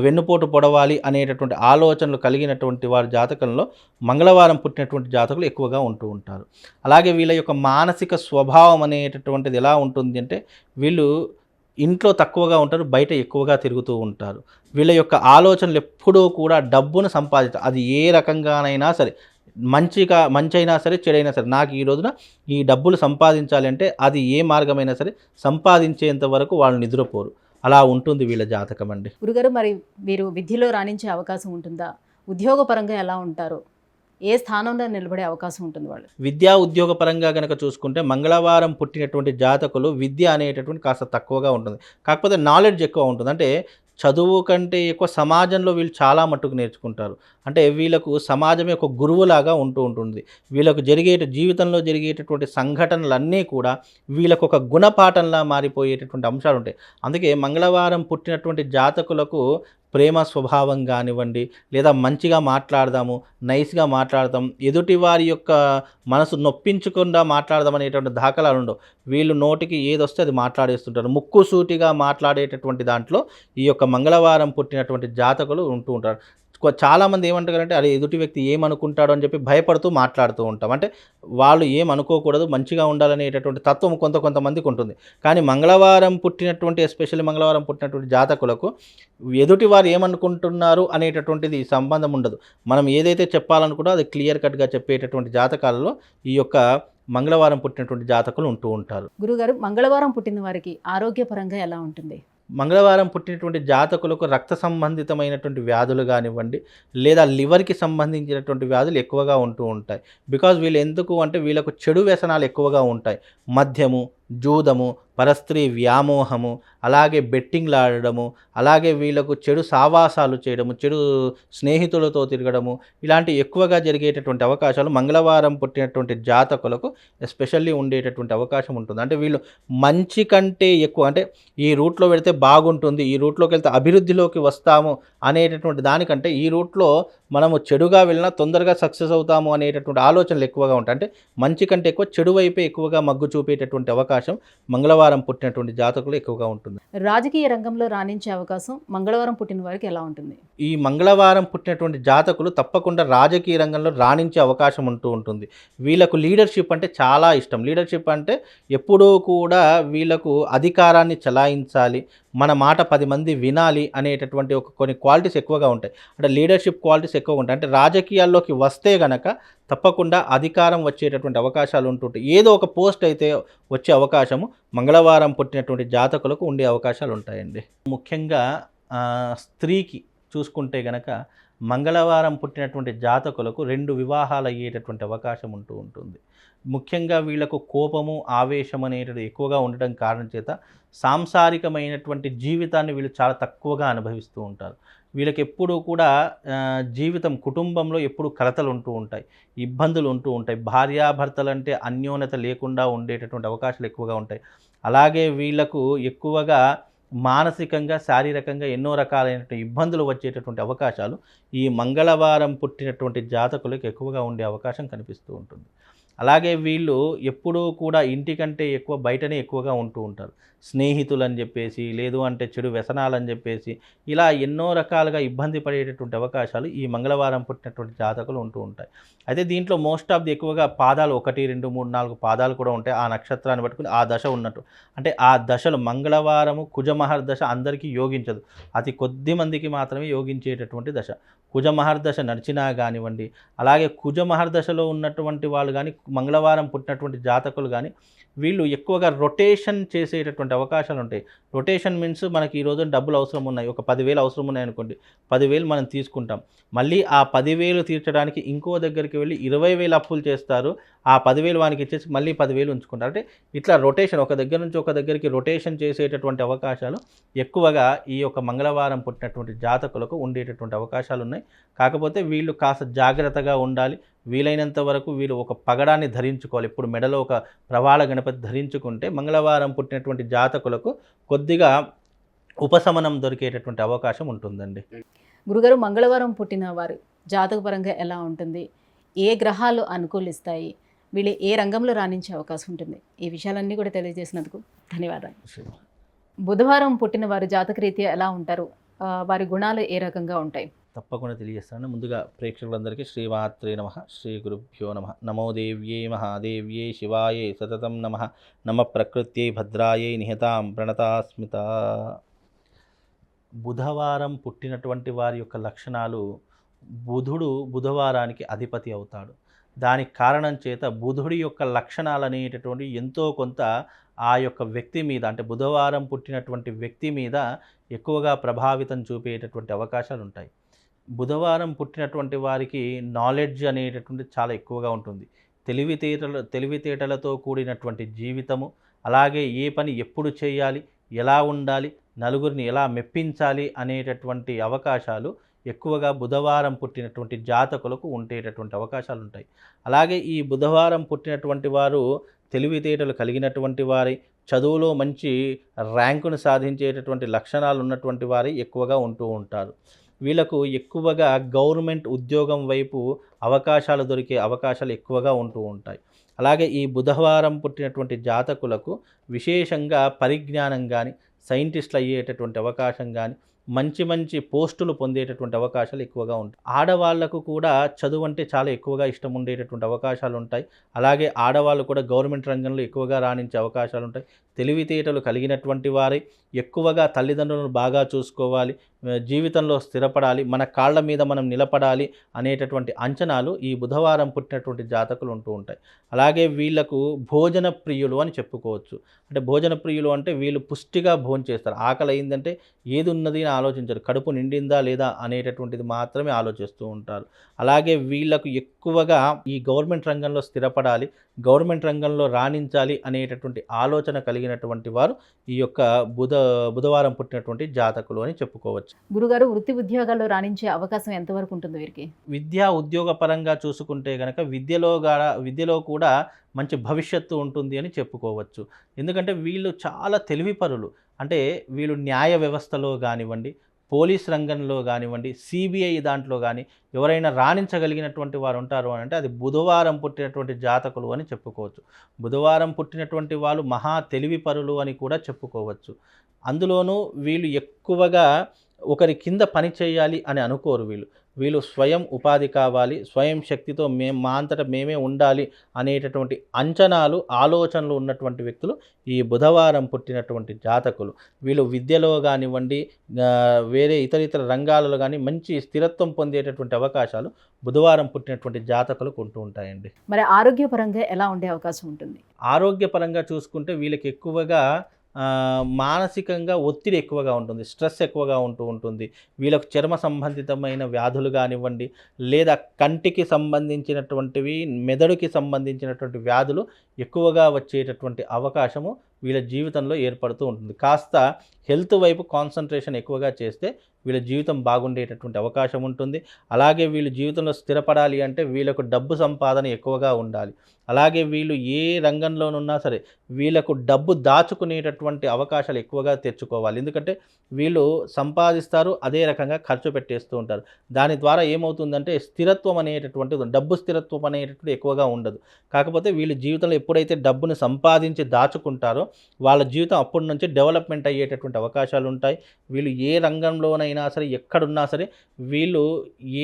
[SPEAKER 3] వెన్నుపోటు పొడవాలి అనేటటువంటి ఆలోచనలు కలిగినటువంటి వారి జాతకంలో మంగళవారం పుట్టినటువంటి జాతకులు ఎక్కువగా ఉంటూ ఉంటారు. అలాగే వీళ్ళ యొక్క మానసిక స్వభావం అనేటటువంటిది ఎలా ఉంటుంది అంటే వీళ్ళు ఇంట్లో తక్కువగా ఉంటారు, బయట ఎక్కువగా తిరుగుతూ ఉంటారు. వీళ్ళ యొక్క ఆలోచనలు ఎప్పుడూ కూడా డబ్బును సంపాదించాలి. అది ఏ రకంగానైనా సరే, మంచైనా సరే, చెడైనా సరే, నాకు ఈ రోజున ఈ డబ్బులు సంపాదించాలి అంటే అది ఏ మార్గమైనా సరే సంపాదించేంత వరకు వాళ్ళు నిద్రపోరు. అలా ఉంటుంది వీళ్ళ జాతకం అండి.
[SPEAKER 2] గురుగారు, మరి మీరు విద్యలో రాణించే అవకాశం ఉంటుందా? ఉద్యోగపరంగా ఎలా ఉంటారు? ఏ స్థానంలో నిలబడే అవకాశం ఉంటుంది వాళ్ళు?
[SPEAKER 3] విద్యా ఉద్యోగ పరంగా కనుక చూసుకుంటే మంగళవారం పుట్టినటువంటి జాతకులు విద్య అనేటటువంటి కాస్త తక్కువగా ఉంటుంది. కాకపోతే నాలెడ్జ్ ఎక్కువ ఉంటుంది. అంటే చదువు కంటే ఎక్కువ సమాజంలో వీళ్ళు చాలా మట్టుకు నేర్చుకుంటారు. అంటే వీళ్ళకు సమాజమే ఒక గురువులాగా ఉంటూ ఉంటుంది. వీళ్ళకు జీవితంలో జరిగేటటువంటి సంఘటనలన్నీ కూడా వీళ్ళకు ఒక గుణపాఠంలా మారిపోయేటటువంటి అంశాలు ఉంటాయి. అందుకే మంగళవారం పుట్టినటువంటి జాతకులకు ప్రేమ స్వభావం కానివ్వండి, లేదా మంచిగా మాట్లాడదాము, నైస్గా మాట్లాడదాం, ఎదుటి వారి యొక్క మనసు నొప్పించకుండా మాట్లాడదాం అనేటువంటి దాఖలాలు ఉండవు. వీళ్ళు నోటికి ఏదొస్తే అది మాట్లాడేస్తుంటారు. ముక్కుసూటిగా మాట్లాడేటటువంటి దాంట్లో ఈ యొక్క మంగళవారం పుట్టినటువంటి జాతకులు ఉంటూ ఉంటారు. చాలామంది ఏమంటారంటే అరే ఎదుటి వ్యక్తి ఏమనుకుంటాడో అని చెప్పి భయపడుతూ మాట్లాడుతూ ఉంటాం. అంటే వాళ్ళు ఏమనుకోకూడదు, మంచిగా ఉండాలనేటటువంటి తత్వం కొంతమందికి ఉంటుంది. కానీ ఎస్పెషల్లీ మంగళవారం పుట్టినటువంటి జాతకులకు ఎదుటి వారు ఏమనుకుంటున్నారు అనేటటువంటిది సంబంధం ఉండదు. మనం ఏదైతే చెప్పాలనుకున్నా అది క్లియర్ కట్గా చెప్పేటటువంటి జాతకాలలో ఈ యొక్క మంగళవారం పుట్టినటువంటి జాతకులు ఉంటూ ఉంటారు.
[SPEAKER 2] గురుగారు, మంగళవారం పుట్టిన వారికి ఆరోగ్యపరంగా ఎలా ఉంటుంది?
[SPEAKER 3] మంగళవారం పుట్టినటువంటి జాతకులకు రక్త సంబంధితమైనటువంటి వ్యాధులు కానివ్వండి, లేదా లివర్కి సంబంధించినటువంటి వ్యాధులు ఎక్కువగా ఉంటూ ఉంటాయి. బికాజ్ వీళ్ళు ఎందుకు అంటే వీళ్ళకు చెడు వ్యసనాలు ఎక్కువగా ఉంటాయి. మద్యము, జూదము, పరస్త్రీ వ్యామోహము, అలాగే బెట్టింగ్లు ఆడడము, అలాగే వీళ్ళకు చెడు సావాసాలు చేయడము, చెడు స్నేహితులతో తిరగడము, ఇలాంటి ఎక్కువగా జరిగేటటువంటి అవకాశాలు మంగళవారం పుట్టినటువంటి జాతకులకు ఎస్పెషల్లీ ఉండేటటువంటి అవకాశం ఉంటుంది. అంటే వీళ్ళు మంచి కంటే ఎక్కువ అంటే ఈ రూట్లో వెళితే బాగుంటుంది, ఈ రూట్లోకి వెళ్తే అభివృద్ధిలోకి వస్తాము అనేటటువంటి దానికంటే ఈ రూట్లో మనము చెడుగా వెళ్ళినా తొందరగా సక్సెస్ అవుతాము అనేటటువంటి ఆలోచనలు ఎక్కువగా ఉంటాయి. అంటే మంచి కంటే ఎక్కువ చెడు వైపే ఎక్కువగా మగ్గు చూపేటటువంటి అవకాశం మంగళవారం పుట్టినటువంటి జాతకులు ఎక్కువగా ఉంటుంది.
[SPEAKER 2] రాజకీయ రంగంలో రాణించే అవకాశం మంగళవారం పుట్టిన వారికి ఎలా ఉంటుంది?
[SPEAKER 3] ఈ మంగళవారం పుట్టినటువంటి జాతకులు తప్పకుండా రాజకీయ రంగంలో రాణించే అవకాశం ఉంటూ ఉంటుంది. వీళ్ళకు లీడర్షిప్ అంటే చాలా ఇష్టం. లీడర్షిప్ అంటే ఎప్పుడూ కూడా వీళ్ళకు అధికారాన్ని చలాయించాలి, మన మాట 10 మంది వినాలి అనేటటువంటి కొన్ని క్వాలిటీస్ ఎక్కువగా ఉంటాయి. అంటే లీడర్షిప్ క్వాలిటీస్ ఎక్కువగా ఉంటాయి. అంటే రాజకీయాల్లోకి వస్తే గనక తప్పకుండా అధికారం వచ్చేటటువంటి అవకాశాలు ఉంటుంటాయి. ఏదో ఒక పోస్ట్ అయితే వచ్చే అవకాశము మంగళవారం పుట్టినటువంటి జాతకులకు ఉండే అవకాశాలు ఉంటాయండి. ముఖ్యంగా స్త్రీకి చూసుకుంటే గనక మంగళవారం పుట్టినటువంటి జాతకులకు 2 వివాహాలు అయ్యేటటువంటి అవకాశం ఉంటూ ఉంటుంది. ముఖ్యంగా వీళ్ళకు కోపము, ఆవేశం అనేటిది ఎక్కువగా ఉండడం కారణం చేత సాంసారికమైనటువంటి జీవితాన్ని వీళ్ళు చాలా తక్కువగా అనుభవిస్తూ ఉంటారు. వీళ్ళకి ఎప్పుడూ కూడా కుటుంబంలో ఎప్పుడు కలతలు ఉంటూ ఉంటాయి, ఇబ్బందులు ఉంటూ ఉంటాయి. భార్యాభర్తలంటే అన్యోన్యత లేకుండా ఉండేటటువంటి అవకాశాలు ఎక్కువగా ఉంటాయి. అలాగే వీళ్ళకు ఎక్కువగా మానసికంగా, శారీరకంగా ఎన్నో రకాలైనటువంటి ఇబ్బందులు వచ్చేటటువంటి అవకాశాలు ఈ మంగళవారం పుట్టినటువంటి జాతకులకు ఎక్కువగా ఉండే అవకాశం కనిపిస్తూ ఉంటుంది. అలాగే వీళ్ళు ఎప్పుడూ కూడా ఇంటికంటే ఎక్కువ బయటనే ఎక్కువగా ఉంటూ ఉంటారు. స్నేహితులని చెప్పేసి, లేదు అంటే చెడు వ్యసనాలని చెప్పేసి, ఇలా ఎన్నో రకాలుగా ఇబ్బంది పడేటటువంటి అవకాశాలు ఈ మంగళవారం పుట్టినటువంటి జాతకులు ఉంటూ ఉంటాయి. అయితే దీంట్లో మోస్ట్ ఆఫ్ ది ఎక్కువగా పాదాలు 1, 2, 3, 4 పాదాలు కూడా ఉంటాయి. ఆ నక్షత్రాన్ని పట్టుకుని ఆ దశ ఉన్నట్టు. అంటే ఆ దశలు మంగళవారము కుజమహర్దశ అందరికీ యోగించదు. అతి కొద్ది మందికి మాత్రమే యోగించేటటువంటి దశ. కుజమహర్దశ నడిచినా కానివ్వండి, అలాగే కుజమహర్దశలో ఉన్నటువంటి వాళ్ళు కానీ, మంగళవారం పుట్టినటువంటి జాతకులు కానీ, వీళ్ళు ఎక్కువగా రొటేషన్ చేసేటటువంటి అవకాశాలు ఉంటాయి. రొటేషన్ మీన్స్ మనకి ఈరోజు డబ్బులు అవసరం ఉన్నాయి, ఒక 10,000 అవసరం ఉన్నాయి అనుకోండి, 10,000 మనం తీసుకుంటాం. మళ్ళీ ఆ 10,000 తీర్చడానికి ఇంకో దగ్గరికి వెళ్ళి 20,000 అప్పులు చేస్తారు. ఆ 10,000 వానికి ఇచ్చేసి మళ్ళీ 10,000 ఉంచుకుంటారు. అంటే ఇట్లా రొటేషన్, ఒక దగ్గర నుంచి ఒక దగ్గరికి రొటేషన్ చేసేటటువంటి అవకాశాలు ఎక్కువగా ఈ యొక్క మంగళవారం పుట్టినటువంటి జాతకులకు ఉండేటటువంటి అవకాశాలు ఉన్నాయి. కాకపోతే వీళ్ళు కాస్త జాగ్రత్తగా ఉండాలి. వీలైనంత వరకు వీళ్ళు ఒక పగడాన్ని ధరించుకోవాలి. ఇప్పుడు మెడలో ఒక ప్రవాళ గణపతి ధరించుకుంటే మంగళవారం పుట్టినటువంటి జాతకులకు కొద్దిగా ఉపశమనం దొరికేటటువంటి అవకాశం ఉంటుందండి.
[SPEAKER 2] గురుగారు, మంగళవారం పుట్టిన వారు జాతకపరంగా ఎలా ఉంటుంది? ఏ గ్రహాలు అనుకూలిస్తాయి? వీళ్ళు ఏ రంగంలో రాణించే అవకాశం ఉంటుంది? ఈ విషయాలన్నీ కూడా తెలియజేసినందుకు ధన్యవాదాలు. బుధవారం పుట్టిన వారు జాతకరీత్యా ఎలా ఉంటారు? వారి గుణాలు ఏ రకంగా ఉంటాయి?
[SPEAKER 3] తప్పకుండా తెలియజేస్తాను. ముందుగా ప్రేక్షకులందరికీ శ్రీమాత్రే నమః, శ్రీ గురుభ్యో నమః. నమో దేవ్యే మహాదేవ్యే శివాయే సతతం నమః. నమ ప్రకృత్యై భద్రాయై నిహతాం ప్రణతాస్మిత. బుధవారం పుట్టినటువంటి వారి యొక్క లక్షణాలు, బుధుడు బుధవారానికి అధిపతి అవుతాడు. దానికి కారణం చేత బుధుడి యొక్క లక్షణాలు అనేటటువంటి ఎంతో కొంత ఆ యొక్క వ్యక్తి మీద, అంటే బుధవారం పుట్టినటువంటి వ్యక్తి మీద ఎక్కువగా ప్రభావితం చూపేటటువంటి అవకాశాలు ఉంటాయి. బుధవారం పుట్టినటువంటి వారికి నాలెడ్జ్ అనేటటువంటిది చాలా ఎక్కువగా ఉంటుంది. తెలివితేటలతో కూడినటువంటి జీవితము, అలాగే ఏ పని ఎప్పుడు చేయాలి, ఎలా ఉండాలి, నలుగురిని ఎలా మెప్పించాలి అనేటటువంటి అవకాశాలు ఎక్కువగా బుధవారం పుట్టినటువంటి జాతకులకు ఉండేటటువంటి అవకాశాలు ఉంటాయి. అలాగే ఈ బుధవారం పుట్టినటువంటి వారు తెలివితేటలు కలిగినటువంటి వారి, చదువులో మంచి ర్యాంకును సాధించేటటువంటి లక్షణాలు ఉన్నటువంటి వారి ఎక్కువగా ఉంటూ ఉంటారు. వీళ్ళకు ఎక్కువగా గవర్నమెంట్ ఉద్యోగం వైపు అవకాశాలు దొరికే అవకాశాలు ఎక్కువగా ఉంటూ ఉంటాయి. అలాగే ఈ బుధవారం పుట్టినటువంటి జాతకులకు విశేషంగా పరిజ్ఞానం కానీ, సైంటిస్టులు అయ్యేటటువంటి అవకాశం కానీ, మంచి పోస్టులు పొందేటటువంటి అవకాశాలు ఎక్కువగా ఉంటాయి. ఆడవాళ్లకు కూడా చదువు అంటే చాలా ఎక్కువగా ఇష్టం ఉండేటటువంటి అవకాశాలు ఉంటాయి. అలాగే ఆడవాళ్ళు కూడా గవర్నమెంట్ రంగంలో ఎక్కువగా రాణించే అవకాశాలు ఉంటాయి. తెలివితేటలు కలిగినటువంటి వారే ఎక్కువగా తల్లిదండ్రులను బాగా చూసుకోవాలి, జీవితంలో స్థిరపడాలి, మన కాళ్ళ మీద మనం నిలబడాలి అనేటటువంటి అంచనాలు ఈ బుధవారం పుట్టినటువంటి జాతకులు ఉంటూ ఉంటాయి. అలాగే వీళ్లకు భోజన ప్రియులు అని చెప్పుకోవచ్చు. అంటే భోజన ప్రియులు అంటే వీళ్ళు పుష్టిగా భోంచేస్తారు. ఆకలి అయిందంటే ఏది ఉన్నది అని ఆలోచించరు, కడుపు నిండిందా లేదా అనేటటువంటిది మాత్రమే ఆలోచిస్తూ ఉంటారు. అలాగే వీళ్లకు ఎక్కువగా ఈ గవర్నమెంట్ రంగంలో స్థిరపడాలి, గవర్నమెంట్ రంగంలో రాణించాలి అనేటటువంటి ఆలోచన కలిగినటువంటి వారు ఈ యొక్క బుధవారం పుట్టినటువంటి జాతకులు అని చెప్పుకోవచ్చు.
[SPEAKER 2] గురుగారు, వృత్తి ఉద్యోగాల్లో రాణించే అవకాశం ఎంతవరకు ఉంటుంది వీరికి?
[SPEAKER 3] విద్యా ఉద్యోగ పరంగా చూసుకుంటే కనుక విద్యలో కూడా మంచి భవిష్యత్తు ఉంటుంది అని చెప్పుకోవచ్చు. ఎందుకంటే వీళ్ళు చాలా తెలివిపరులు. అంటే వీళ్ళు న్యాయ వ్యవస్థలో కానివ్వండి, పోలీస్ రంగంలో కానివ్వండి, సిబిఐ దాంట్లో కానీ ఎవరైనా రాణించగలిగినటువంటి వారు ఉంటారు అని అంటే అది బుధవారం పుట్టినటువంటి జాతకులు అని చెప్పుకోవచ్చు. బుధవారం పుట్టినటువంటి వాళ్ళు మహా తెలివిపరులు అని కూడా చెప్పుకోవచ్చు. అందులోనూ వీళ్ళు ఎక్కువగా ఒకరి కింద పని చేయాలి అని అనుకోరు. వీళ్ళు స్వయం ఉపాధి కావాలి, స్వయం శక్తితో మా అంతటా మేమే ఉండాలి అనేటటువంటి అంచనాలు, ఆలోచనలు ఉన్నటువంటి వ్యక్తులు ఈ బుధవారం పుట్టినటువంటి జాతకులు. వీళ్ళు విద్యలో కానివ్వండి, వేరే ఇతర రంగాలలో కానీ మంచి స్థిరత్వం పొందేటటువంటి అవకాశాలు బుధవారం పుట్టినటువంటి జాతకులకు ఉంటూ ఉంటాయండి.
[SPEAKER 2] మరి ఆరోగ్యపరంగా ఎలా ఉండే అవకాశం ఉంటుంది?
[SPEAKER 3] ఆరోగ్యపరంగా చూసుకుంటే వీళ్ళకి ఎక్కువగా మానసికంగా ఒత్తిడి ఎక్కువగా ఉంటుంది, స్ట్రెస్ ఎక్కువగా ఉంటూ ఉంటుంది. వీళ్ళకు చర్మ సంబంధితమైన వ్యాధులు కానివ్వండి, లేదా కంటికి సంబంధించినటువంటివి, మెదడుకి సంబంధించినటువంటి వ్యాధులు ఎక్కువగా వచ్చేటటువంటి అవకాశము వీళ్ళ జీవితంలో ఏర్పడుతూ ఉంటుంది. కాస్త హెల్త్ వైపు కాన్సన్ట్రేషన్ ఎక్కువగా చేస్తే వీళ్ళ జీవితం బాగుండేటటువంటి అవకాశం ఉంటుంది. అలాగే వీళ్ళు జీవితంలో స్థిరపడాలి అంటే వీళ్ళకు డబ్బు సంపాదన ఎక్కువగా ఉండాలి. అలాగే వీళ్ళు ఏ రంగంలోనున్నా సరే వీళ్ళకు డబ్బు దాచుకునేటటువంటి అవకాశాలు ఎక్కువగా తెచ్చుకోవాలి. ఎందుకంటే వీళ్ళు సంపాదిస్తారు, అదే రకంగా ఖర్చు పెట్టేస్తూ ఉంటారు. దాని ద్వారా ఏమవుతుందంటే స్థిరత్వం అనేటటువంటిది, డబ్బు స్థిరత్వం అనేటటువంటి ఎక్కువగా ఉండదు. కాకపోతే వీళ్ళు జీవితంలో ఎప్పుడైతే డబ్బును సంపాదించి దాచుకుంటారో వాళ్ళ జీవితం అప్పటి నుంచి డెవలప్మెంట్ అయ్యేటటువంటి అవకాశాలు ఉంటాయి. వీళ్ళు ఏ రంగంలోనైనా సరే, ఎక్కడున్నా సరే, వీళ్ళు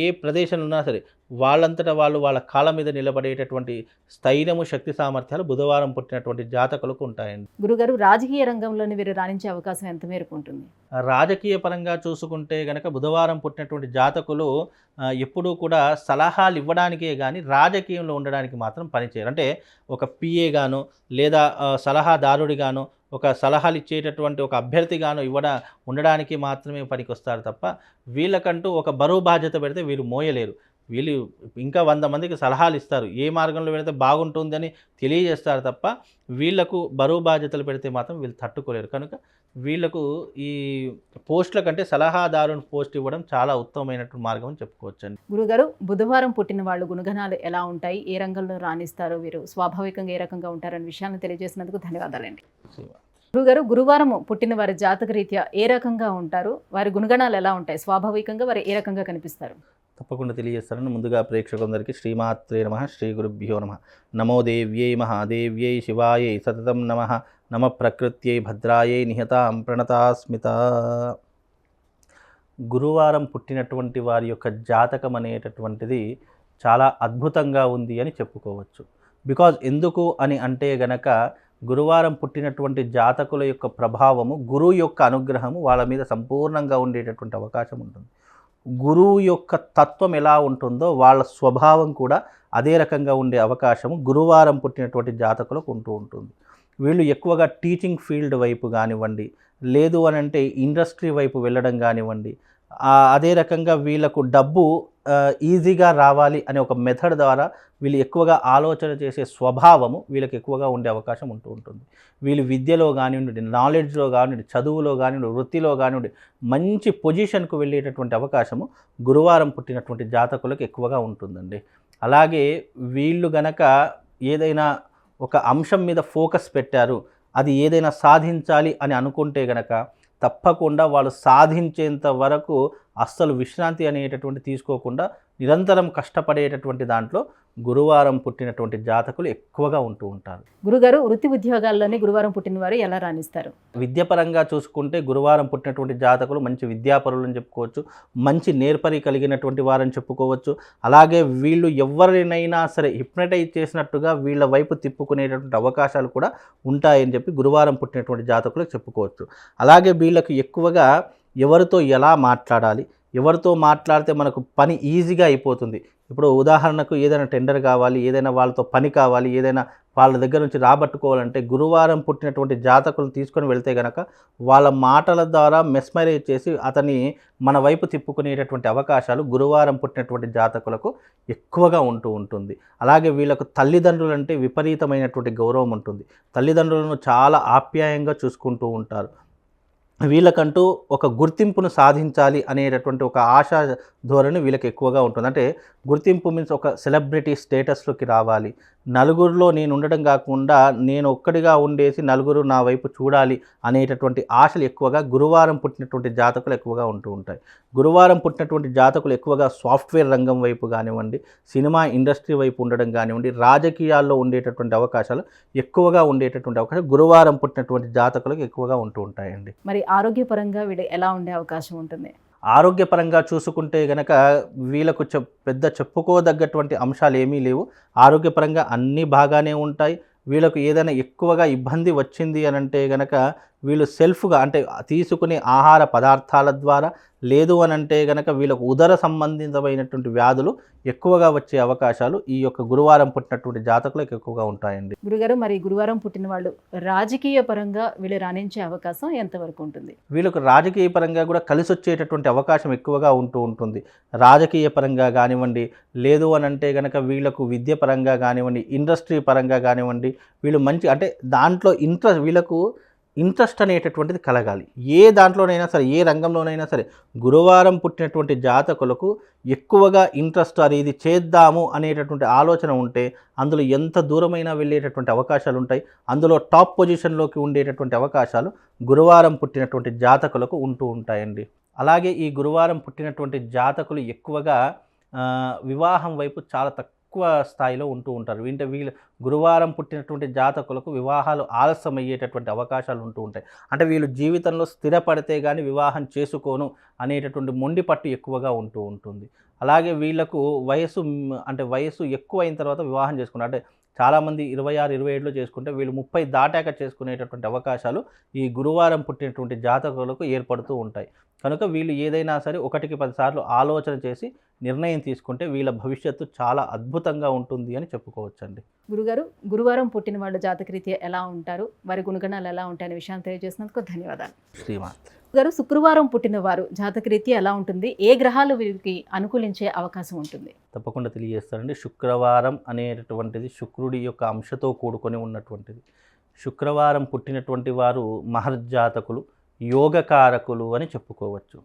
[SPEAKER 3] ఏ ప్రదేశంలో ఉన్నా సరే వాళ్ళంతటా వాళ్ళు వాళ్ళ కాళ్ళ మీద నిలబడేటటువంటి స్థైర్యము, శక్తి సామర్థ్యాలు బుధవారం పుట్టినటువంటి జాతకులకు ఉంటాయండి.
[SPEAKER 2] గురుగారు, రాజకీయ రంగంలోని వీరు రాణించే అవకాశం ఎంత మేరకు ఉంటుంది?
[SPEAKER 3] రాజకీయ పరంగా చూసుకుంటే గనక బుధవారం పుట్టినటువంటి జాతకులు ఎప్పుడూ కూడా సలహాలు ఇవ్వడానికే కానీ రాజకీయంలో ఉండడానికి మాత్రం పనిచేయరు. అంటే ఒక పిఏ గాను లేదా సలహాదారుడిగాను, ఒక సలహాలు ఇచ్చేటటువంటి ఒక అభ్యర్థిగాను ఉండడానికి మాత్రమే పనికొస్తారు తప్ప వీళ్ళకంటూ ఒక బరువు బాధ్యత పెడితే వీరు మోయలేరు. వీళ్ళు ఇంకా 100 మందికి సలహాలు ఇస్తారు, ఏ మార్గంలో వెళితే బాగుంటుందని తెలియజేస్తారు తప్ప వీళ్లకు బరువు బాధ్యతలు పెడితే మాత్రం వీళ్ళు తట్టుకోలేరు. కనుక వీళ్లకు ఈ పోస్టుల కంటే సలహాదారుని పోస్ట్ ఇవ్వడం చాలా ఉత్తమమైనటువంటి మార్గం అని చెప్పుకోవచ్చండి.
[SPEAKER 2] గురుగారు, బుధవారం పుట్టిన వాళ్ళు గుణగణాలు ఎలా ఉంటాయి, ఏ రంగంలో రాణిస్తారు, వీరు స్వాభావికంగా ఏ రకంగా ఉంటారనే విషయాన్ని తెలియజేసినందుకు ధన్యవాదాలండి. గురుగారు, గురువారం పుట్టిన వారి జాతక రీత్యా ఏ రకంగా ఉంటారు, వారి గుణగణాలు ఎలా ఉంటాయి, స్వాభావికంగా వారు ఏ రకంగా కనిపిస్తారు?
[SPEAKER 3] తప్పకుండా తెలియజేస్తారని ముందుగా ప్రేక్షకులందరికీ శ్రీమాత్రే నమః, శ్రీ గురుభ్యో నమః. నమో దేవ్యై మహాదేవ్యై శివాయై సతతం నమః. నమ ప్రకృత్యై భద్రాయై నిహతాం ప్రణతాస్మిత. గురువారం పుట్టినటువంటి వారి యొక్క జాతకం అనేటటువంటిది చాలా అద్భుతంగా ఉంది అని చెప్పుకోవచ్చు. బికాజ్ ఎందుకు అని అంటే గనక గురువారం పుట్టినటువంటి జాతకుల యొక్క ప్రభావము, గురువు యొక్క అనుగ్రహము వాళ్ళ మీద సంపూర్ణంగా ఉండేటటువంటి అవకాశం ఉంటుంది. గురువు యొక్క తత్వం ఎలా ఉంటుందో వాళ్ళ స్వభావం కూడా అదే రకంగా ఉండే అవకాశము గురువారం పుట్టినటువంటి జాతకులకు ఉంటూ ఉంటుంది. వీళ్ళు ఎక్కువగా టీచింగ్ ఫీల్డ్ వైపు కానివ్వండి, లేదు అని అంటే ఇండస్ట్రీ వైపు వెళ్ళడం కానివ్వండి, అదే రకంగా వీళ్ళకు డబ్బు ఈజీగా రావాలి అనే ఒక మెథడ్ ద్వారా వీళ్ళు ఎక్కువగా ఆలోచన చేసే స్వభావము వీళ్ళకి ఎక్కువగా ఉండే అవకాశం ఉంటూ ఉంటుంది. వీళ్ళు విద్యలో కానివ్వండి, నాలెడ్జ్లో కానివ్వండి, చదువులో కానివ్వండి, వృత్తిలో కానివ్వండి మంచి పొజిషన్కు వెళ్ళేటటువంటి అవకాశము గురువారం పుట్టినటువంటి జాతకులకు ఎక్కువగా ఉంటుందండి. అలాగే వీళ్ళు గనక ఏదైనా ఒక అంశం మీద ఫోకస్ పెట్టారు, అది ఏదైనా సాధించాలి అని అనుకుంటే గనక తప్పకుండా వాళ్ళు సాధించేంత వరకు అస్సలు విశ్రాంతి అనేటటువంటి తీసుకోకుండా నిరంతరం కష్టపడేటటువంటి దాంట్లో గురువారం పుట్టినటువంటి జాతకులు ఎక్కువగా ఉంటూ ఉంటారు.
[SPEAKER 2] గురుగారు, వృత్తి ఉద్యోగాల్లోనే గురువారం పుట్టిన వారు ఎలా రాణిస్తారు?
[SPEAKER 3] విద్యాపరంగా చూసుకుంటే గురువారం పుట్టినటువంటి జాతకులు మంచి విద్యాపరులు అని చెప్పుకోవచ్చు, మంచి నేర్పరి కలిగినటువంటి వారని చెప్పుకోవచ్చు. అలాగే వీళ్ళు ఎవరినైనా సరే హిప్నటైజ్ చేసినట్టుగా వీళ్ళ వైపు తిప్పుకునేటటువంటి అవకాశాలు కూడా ఉంటాయని చెప్పి గురువారం పుట్టినటువంటి జాతకులకు చెప్పుకోవచ్చు. అలాగే వీళ్ళకు ఎక్కువగా ఎవరితో ఎలా మాట్లాడాలి, ఎవరితో మాట్లాడితే మనకు పని ఈజీగా అయిపోతుంది. ఇప్పుడు ఉదాహరణకు ఏదైనా టెండర్ కావాలి, ఏదైనా వాళ్ళతో పని కావాలి, ఏదైనా వాళ్ళ దగ్గర నుంచి రాబట్టుకోవాలంటే గురువారం పుట్టినటువంటి జాతకులను తీసుకొని వెళ్తే కనుక వాళ్ళ మాటల ద్వారా మెస్మరైజ్ చేసి అతన్ని మన వైపు తిప్పుకునేటటువంటి అవకాశాలు గురువారం పుట్టినటువంటి జాతకులకు ఎక్కువగా ఉంటూ ఉంటుంది. అలాగే వీళ్ళకు తల్లిదండ్రులు అంటే విపరీతమైనటువంటి గౌరవం ఉంటుంది. తల్లిదండ్రులను చాలా ఆప్యాయంగా చూసుకుంటూ ఉంటారు. వీళ్ళకంటూ ఒక గుర్తింపును సాధించాలి అనేటటువంటి ఒక ఆశా ధోరణి వీళ్ళకి ఎక్కువగా ఉంటుంది. అంటే గుర్తింపు మీన్స్ ఒక సెలబ్రిటీ స్టేటస్లోకి రావాలి, నలుగురిలో నేను ఉండడం కాకుండా నేను ఒక్కడిగా ఉండేసి నలుగురు నా వైపు చూడాలి అనేటటువంటి ఆశలు ఎక్కువగా గురువారం పుట్టినటువంటి జాతకులు ఎక్కువగా ఉంటూ ఉంటాయి. గురువారం పుట్టినటువంటి జాతకులు ఎక్కువగా సాఫ్ట్వేర్ రంగం వైపు కానివ్వండి, సినిమా ఇండస్ట్రీ వైపు ఉండడం కానివ్వండి, రాజకీయాల్లో ఉండేటటువంటి అవకాశాలు ఎక్కువగా ఉండేటటువంటి అవకాశాలు గురువారం పుట్టినటువంటి జాతకులకు ఎక్కువగా ఉంటూ ఉంటాయండి.
[SPEAKER 2] మరి ఆరోగ్యపరంగా వీళ్ళు ఎలా ఉండే అవకాశం ఉంటుంది?
[SPEAKER 3] ఆరోగ్యపరంగా చూసుకుంటే గనక వీళ్ళకు పెద్ద చెప్పుకోదగ్గటువంటి అంశాలు ఏమీ లేవు. ఆరోగ్యపరంగా అన్నీ బాగానే ఉంటాయి. వీళ్ళకు ఏదైనా ఎక్కువగా ఇబ్బంది వచ్చింది అని అంటే గనక వీళ్ళు సెల్ఫ్గా అంటే తీసుకునే ఆహార పదార్థాల ద్వారా, లేదు అని అంటే గనక వీళ్ళకు ఉదర సంబంధితమైనటువంటి వ్యాధులు ఎక్కువగా వచ్చే అవకాశాలు ఈ యొక్క గురువారం పుట్టినటువంటి జాతకులకు ఎక్కువగా ఉంటాయండి.
[SPEAKER 2] గురుగారు, మరి గురువారం పుట్టిన వాళ్ళు రాజకీయ పరంగా వీళ్ళు రాణించే అవకాశం ఎంతవరకు ఉంటుంది?
[SPEAKER 3] వీళ్ళకు రాజకీయ పరంగా కూడా కలిసి వచ్చేటటువంటి అవకాశం ఎక్కువగా ఉంటుంది. రాజకీయ పరంగా కానివ్వండి, లేదు అని అంటే గనక వీళ్ళకు విద్య పరంగా కానివ్వండి, ఇండస్ట్రీ పరంగా కానివ్వండి, వీళ్ళు మంచి అంటే దాంట్లో వీళ్ళకు ఇంట్రెస్ట్ అనేటటువంటిది కలగాలి. ఏ దాంట్లోనైనా సరే, ఏ రంగంలోనైనా సరే గురువారం పుట్టినటువంటి జాతకులకు ఎక్కువగా ఇంట్రెస్ట్, అది ఇది చేద్దాము అనేటటువంటి ఆలోచన ఉంటే అందులో ఎంత దూరమైనా వెళ్ళేటటువంటి అవకాశాలు ఉంటాయి. అందులో టాప్ పొజిషన్లోకి ఉండేటటువంటి అవకాశాలు గురువారం పుట్టినటువంటి జాతకులకు ఉంటాయండి. అలాగే ఈ గురువారం పుట్టినటువంటి జాతకులు ఎక్కువగా వివాహం వైపు చాలా తక్కువ స్థాయిలో ఉంటారు. వీళ్ళు గురువారం పుట్టినటువంటి జాతకులకు వివాహాలు ఆలస్యం అయ్యేటటువంటి అవకాశాలు ఉంటాయి. అంటే వీళ్ళు జీవితంలో స్థిరపడితే కానీ వివాహం చేసుకోను అనేటటువంటి మొండి పట్టు ఎక్కువగా ఉంటుంది. అలాగే వీళ్ళకు వయసు ఎక్కువ అయిన తర్వాత వివాహం చేసుకుంటారు. అంటే చాలామంది 26, 27లో చేసుకుంటే వీళ్ళు 30 దాటాక చేసుకునేటటువంటి అవకాశాలు ఈ గురువారం పుట్టినటువంటి జాతకులకు ఏర్పడుతూ ఉంటాయి. కనుక వీళ్ళు ఏదైనా సరే 1కి 10 సార్లు ఆలోచన చేసి నిర్ణయం తీసుకుంటే వీళ్ళ భవిష్యత్తు చాలా అద్భుతంగా ఉంటుంది అని చెప్పుకోవచ్చండి.
[SPEAKER 2] గురుగారు, గురువారం పుట్టిన వాళ్ళ జాతకరీత్యా ఎలా ఉంటారు, వారి గుణగణాలు ఎలా ఉంటాయనే విషయాన్ని తెలియజేసినందుకు ధన్యవాదాలు.
[SPEAKER 3] శ్రీమాత్
[SPEAKER 2] గారు, శుక్రవారం పుట్టిన వారు జాతకరీత్యా ఎలా ఉంటుంది, ఏ గ్రహాలు వీరికి అనుకూలించే అవకాశం ఉంటుంది?
[SPEAKER 3] తప్పకుండా తెలియజేస్తారండి. శుక్రవారం అనేటటువంటిది శుక్రుడి యొక్క అంశతో కూడుకొని ఉన్నటువంటిది. శుక్రవారం పుట్టినటువంటి వారు మహర్జాతకులు, యోగకారకులు అని చెప్పుకోవచ్చు.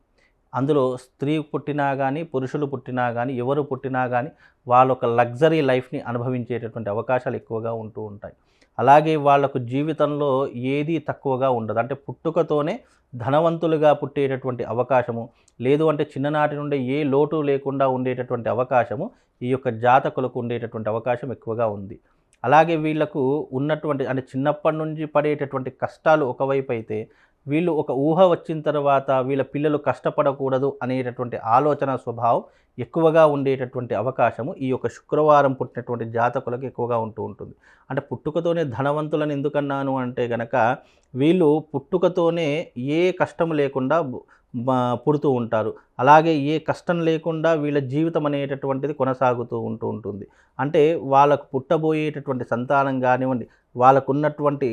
[SPEAKER 3] అందులో స్త్రీ పుట్టినా కానీ, పురుషులు పుట్టినా కానీ, ఎవరు పుట్టినా కానీ వాళ్ళ ఒక లగ్జరీ లైఫ్ని అనుభవించేటటువంటి అవకాశాలు ఎక్కువగా ఉంటాయి. అలాగే వాళ్లకు జీవితంలో ఏదీ తక్కువగా ఉండదు. అంటే పుట్టుకతోనే ధనవంతులుగా పుట్టేటటువంటి అవకాశము, లేదు అంటే చిన్ననాటి నుండి ఏ లోటు లేకుండా ఉండేటటువంటి అవకాశము ఈ యొక్క జాతకులకు ఉండేటటువంటి అవకాశం ఎక్కువగా ఉంది. అలాగే వీళ్లకు ఉన్నటువంటి అంటే చిన్నప్పటి నుంచి పడేటటువంటి కష్టాలు ఒకవైపు అయితే, వీళ్ళు ఒక ఊహ వచ్చిన తర్వాత వీళ్ళ పిల్లలు కష్టపడకూడదు అనేటటువంటి ఆలోచన స్వభావం ఎక్కువగా ఉండేటటువంటి అవకాశము ఈ యొక్క శుక్రవారం పుట్టినటువంటి జాతకులకు ఎక్కువగా ఉంటుంది. అంటే పుట్టుకతోనే ధనవంతులను ఎందుకన్నాను అంటే గనక వీళ్ళు పుట్టుకతోనే ఏ కష్టం లేకుండా పుడుతూ ఉంటారు. అలాగే ఏ కష్టం లేకుండా వీళ్ళ జీవితం అనేటటువంటిది కొనసాగుతూ ఉంటుంది. అంటే వాళ్ళకు పుట్టబోయేటటువంటి సంతానం కానివ్వండి, వాళ్ళకు ఉన్నటువంటి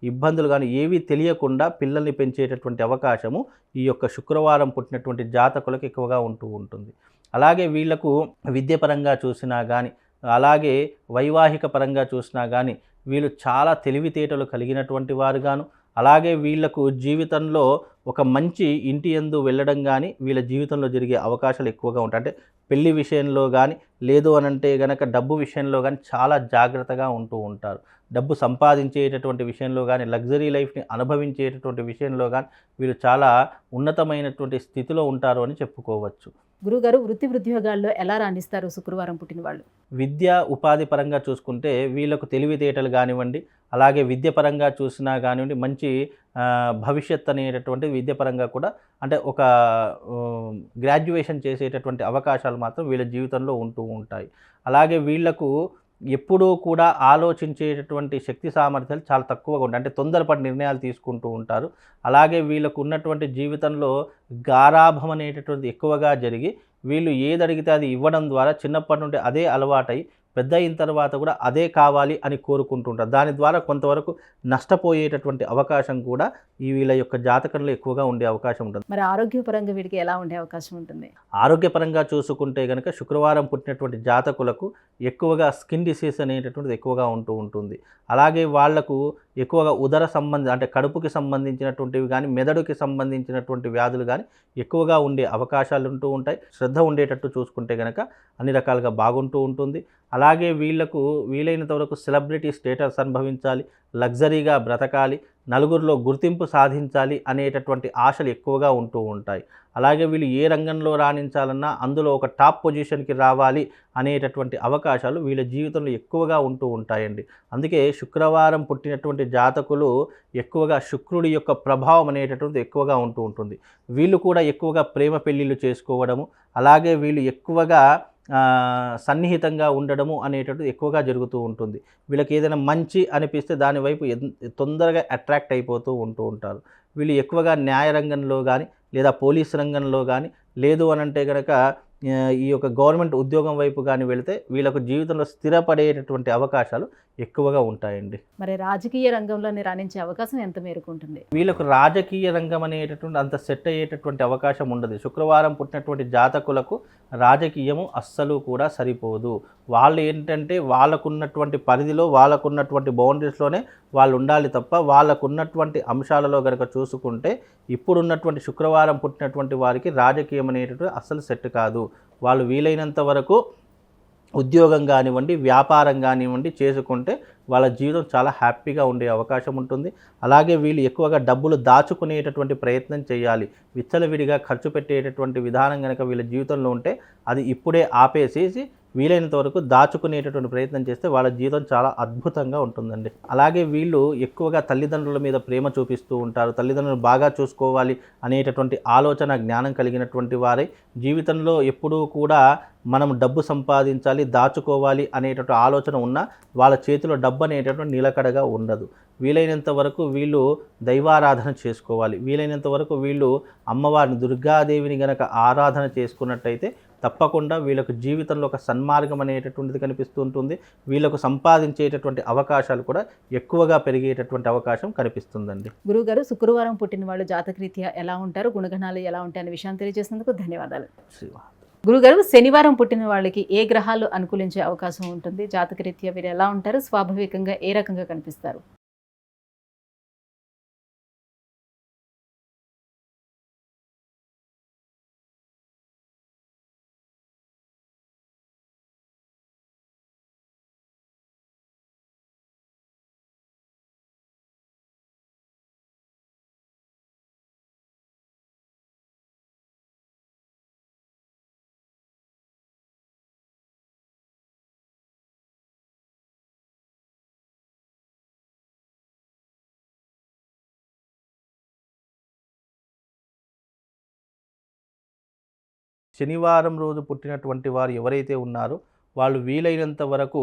[SPEAKER 3] ఇబ్బందులు కానీ ఏవీ తెలియకుండా పిల్లల్ని పెంచేటటువంటి అవకాశము ఈ యొక్క శుక్రవారం పుట్టినటువంటి జాతకులకు ఎక్కువగా ఉంటుంది. అలాగే వీళ్లకు విద్యపరంగా చూసినా కానీ, అలాగే వైవాహిక పరంగా చూసినా కానీ వీళ్ళు చాలా తెలివితేటలు కలిగినటువంటి వారుగాను, అలాగే వీళ్లకు జీవితంలో ఒక మంచి ఇంటి యందు వెళ్ళడం కానీ వీళ్ళ జీవితంలో జరిగే అవకాశాలు ఎక్కువగా ఉంటాయి. అంటే పెళ్లి విషయంలో కానీ, లేదు అనంటే గనక డబ్బు విషయంలో కానీ చాలా జాగ్రత్తగా ఉంటారు. డబ్బు సంపాదించేటటువంటి విషయంలో కానీ, లగ్జరీ లైఫ్ని అనుభవించేటటువంటి విషయంలో కానీ వీళ్ళు చాలా ఉన్నతమైనటువంటి స్థితిలో ఉంటారు అని చెప్పుకోవచ్చు.
[SPEAKER 2] గురుగారు, వృత్తి ఉద్యోగాల్లో ఎలా రాణిస్తారు శుక్రవారం పుట్టిన వాళ్ళు?
[SPEAKER 3] విద్య ఉపాధి పరంగా చూసుకుంటే వీళ్ళకు తెలివితేటలు కానివ్వండి, అలాగే విద్య పరంగా చూసినా కానివ్వండి, మంచి భవిష్యత్ అనేటటువంటి విద్య పరంగా కూడా అంటే ఒక గ్రాడ్యుయేషన్ చేసేటటువంటి అవకాశాలు మాత్రం వీళ్ళ జీవితంలో ఉంటాయి. అలాగే వీళ్లకు ఎప్పుడూ కూడా ఆలోచించేటటువంటి శక్తి సామర్థ్యాలు చాలా తక్కువగా ఉంటాయి. అంటే తొందరపడి నిర్ణయాలు తీసుకుంటూ ఉంటారు. అలాగే వీళ్ళకు ఉన్నటువంటి జీవితంలో గారాభం అనేటటువంటిది ఎక్కువగా జరిగి వీళ్ళు ఏది అడిగితే అది ఇవ్వడం ద్వారా చిన్నప్పటి నుండి అదే అలవాటై పెద్ద అయిన తర్వాత కూడా అదే కావాలి అని కోరుకుంటుంటారు. దాని ద్వారా కొంతవరకు నష్టపోయేటటువంటి అవకాశం కూడా ఈ వీళ్ళ యొక్క జాతకంలో ఎక్కువగా ఉండే అవకాశం ఉంటుంది.
[SPEAKER 2] మరి ఆరోగ్యపరంగా వీడికి ఎలా ఉండే అవకాశం ఉంటుంది?
[SPEAKER 3] ఆరోగ్యపరంగా చూసుకుంటే కనుక శుక్రవారం పుట్టినటువంటి జాతకులకు ఎక్కువగా స్కిన్ డిసీజ్ అనేటటువంటిది ఎక్కువగా ఉంటుంది. అలాగే వాళ్లకు ఎక్కువగా ఉదర అంటే కడుపుకి సంబంధించినటువంటివి కానీ, మెదడుకి సంబంధించినటువంటి వ్యాధులు కానీ ఎక్కువగా ఉండే అవకాశాలు ఉంటాయి. శ్రద్ధ ఉండేటట్టు చూసుకుంటే కనుక అన్ని రకాలుగా బాగుంటూ ఉంటుంది. అలాగే వీళ్లకు వీలైనంత వరకు సెలబ్రిటీ స్టేటస్ అనుభవించాలి, లగ్జరీగా బ్రతకాలి, నలుగురిలో గుర్తింపు సాధించాలి అనేటటువంటి ఆశలు ఎక్కువగా ఉంటాయి. అలాగే వీళ్ళు ఏ రంగంలో రాణించాలన్నా అందులో ఒక టాప్ పొజిషన్కి రావాలి అనేటటువంటి అవకాశాలు వీళ్ళ జీవితంలో ఎక్కువగా ఉంటాయండి. అందుకే శుక్రవారం పుట్టినటువంటి జాతకులు ఎక్కువగా శుక్రుడి యొక్క ప్రభావం అనేటటువంటిది ఎక్కువగా ఉంటుంది. వీళ్ళు కూడా ఎక్కువగా ప్రేమ పెళ్ళిళ్ళు చేసుకోవడము, అలాగే వీళ్ళు ఎక్కువగా సన్నిహితంగా ఉండడము అనేటటువంటిది ఎక్కువగా జరుగుతూ ఉంటుంది. వీళ్ళకి ఏదైనా మంచి అనిపిస్తే దాని వైపు తొందరగా అట్రాక్ట్ అయిపోతూ ఉంటూ ఉంటారు. వీళ్ళు ఎక్కువగా న్యాయ రంగంలో కానీ లేదా పోలీస్ రంగంలో కానీ లేదు అనంటే కనుక ఈ యొక్క గవర్నమెంట్ ఉద్యోగం వైపు కానీ వెళితే వీళ్ళకు జీవితంలో స్థిరపడేటటువంటి అవకాశాలు ఎక్కువగా ఉంటాయండి.
[SPEAKER 2] మరి రాజకీయ రంగంలోనే రాణించే అవకాశం ఎంత మేరకు ఉంటుంది?
[SPEAKER 3] వీళ్ళకు రాజకీయ రంగం అనేటటువంటి అంత సెట్ అయ్యేటటువంటి అవకాశం ఉండదు. శుక్రవారం పుట్టినటువంటి జాతకులకు రాజకీయము అస్సలు కూడా సరిపోదు. వాళ్ళు ఏంటంటే వాళ్ళకున్నటువంటి పరిధిలో వాళ్ళకున్నటువంటి బౌండరీస్లోనే వాళ్ళు ఉండాలి తప్ప వాళ్ళకున్నటువంటి అంశాలలో కనుక చూసుకుంటే ఇప్పుడున్నటువంటి శుక్రవారం పుట్టినటువంటి వారికి రాజకీయం అనేటటువంటి అస్సలు సెట్ కాదు. వాళ్ళు వీలైనంత వరకు ఉద్యోగం కానివ్వండి, వ్యాపారం కానివ్వండి చేసుకుంటే వాళ్ళ జీవితం చాలా హ్యాపీగా ఉండే అవకాశం ఉంటుంది. అలాగే వీళ్ళు ఎక్కువగా డబ్బులు దాచుకునేటటువంటి ప్రయత్నం చేయాలి. విచ్చలవిడిగా ఖర్చు పెట్టేటటువంటి విధానం కనుక వీళ్ళ జీవితంలో ఉంటే అది ఇప్పుడే ఆపేసేసి వీలైనంత వరకు దాచుకునేటటువంటి ప్రయత్నం చేస్తే వాళ్ళ జీవితం చాలా అద్భుతంగా ఉంటుందండి. అలాగే వీళ్ళు ఎక్కువగా తల్లిదండ్రుల మీద ప్రేమ చూపిస్తూ ఉంటారు. తల్లిదండ్రులను బాగా చూసుకోవాలి అనేటటువంటి ఆలోచన జ్ఞానం కలిగినటువంటి వారే జీవితంలో ఎప్పుడూ కూడా మనం డబ్బు సంపాదించాలి, దాచుకోవాలి అనేటటువంటి ఆలోచన ఉన్నా వాళ్ళ చేతిలో డబ్బు అనేటటువంటి నిలకడగా ఉండదు. వీలైనంత వరకు వీళ్ళు దైవారాధన చేసుకోవాలి. వీలైనంత వరకు వీళ్ళు అమ్మవారిని దుర్గాదేవిని గనక ఆరాధన చేసుకున్నట్టయితే తప్పకుండా వీళ్ళకు జీవితంలో ఒక సన్మార్గం అనేటటువంటిది కనిపిస్తూ ఉంటుంది. వీళ్ళకు సంపాదించేటటువంటి అవకాశాలు కూడా ఎక్కువగా పెరిగేటటువంటి అవకాశం కనిపిస్తుందండి.
[SPEAKER 2] గురువుగారు, శుక్రవారం పుట్టిన వాళ్ళు జాతకరీత్యా ఎలా ఉంటారు, గుణగణాలు ఎలా ఉంటాయి అనే విషయాన్ని తెలియజేసినందుకు ధన్యవాదాలు. గురుగారు, శనివారం పుట్టిన వాళ్ళకి ఏ గ్రహాలు అనుకూలించే అవకాశం ఉంటుంది? జాతకరీత్యా వీరు ఎలా ఉంటారు? స్వాభావికంగా ఏ రకంగా కనిపిస్తారు?
[SPEAKER 3] శనివారం రోజు పుట్టినటువంటి వారు ఎవరైతే ఉన్నారో వాళ్ళు వీలైనంత వరకు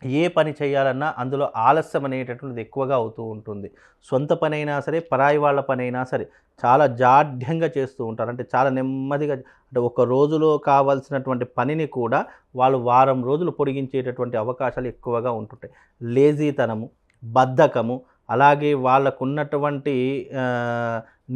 [SPEAKER 3] ఏ పని చేయాలన్నా అందులో ఆలస్యం అనేటటువంటిది ఎక్కువగా అవుతూ ఉంటుంది. సొంత పనైనా సరే, పరాయి వాళ్ళ పనైనా సరే చాలా జాఢ్యంగా చేస్తూ ఉంటారు. అంటే చాలా నెమ్మదిగా, అంటే ఒక రోజులో కావాల్సినటువంటి పనిని కూడా వాళ్ళు వారం రోజులు పొడిగించేటటువంటి అవకాశాలు ఎక్కువగా ఉంటుంటాయి. లేజీతనము, బద్ధకము, అలాగే వాళ్ళకున్నటువంటి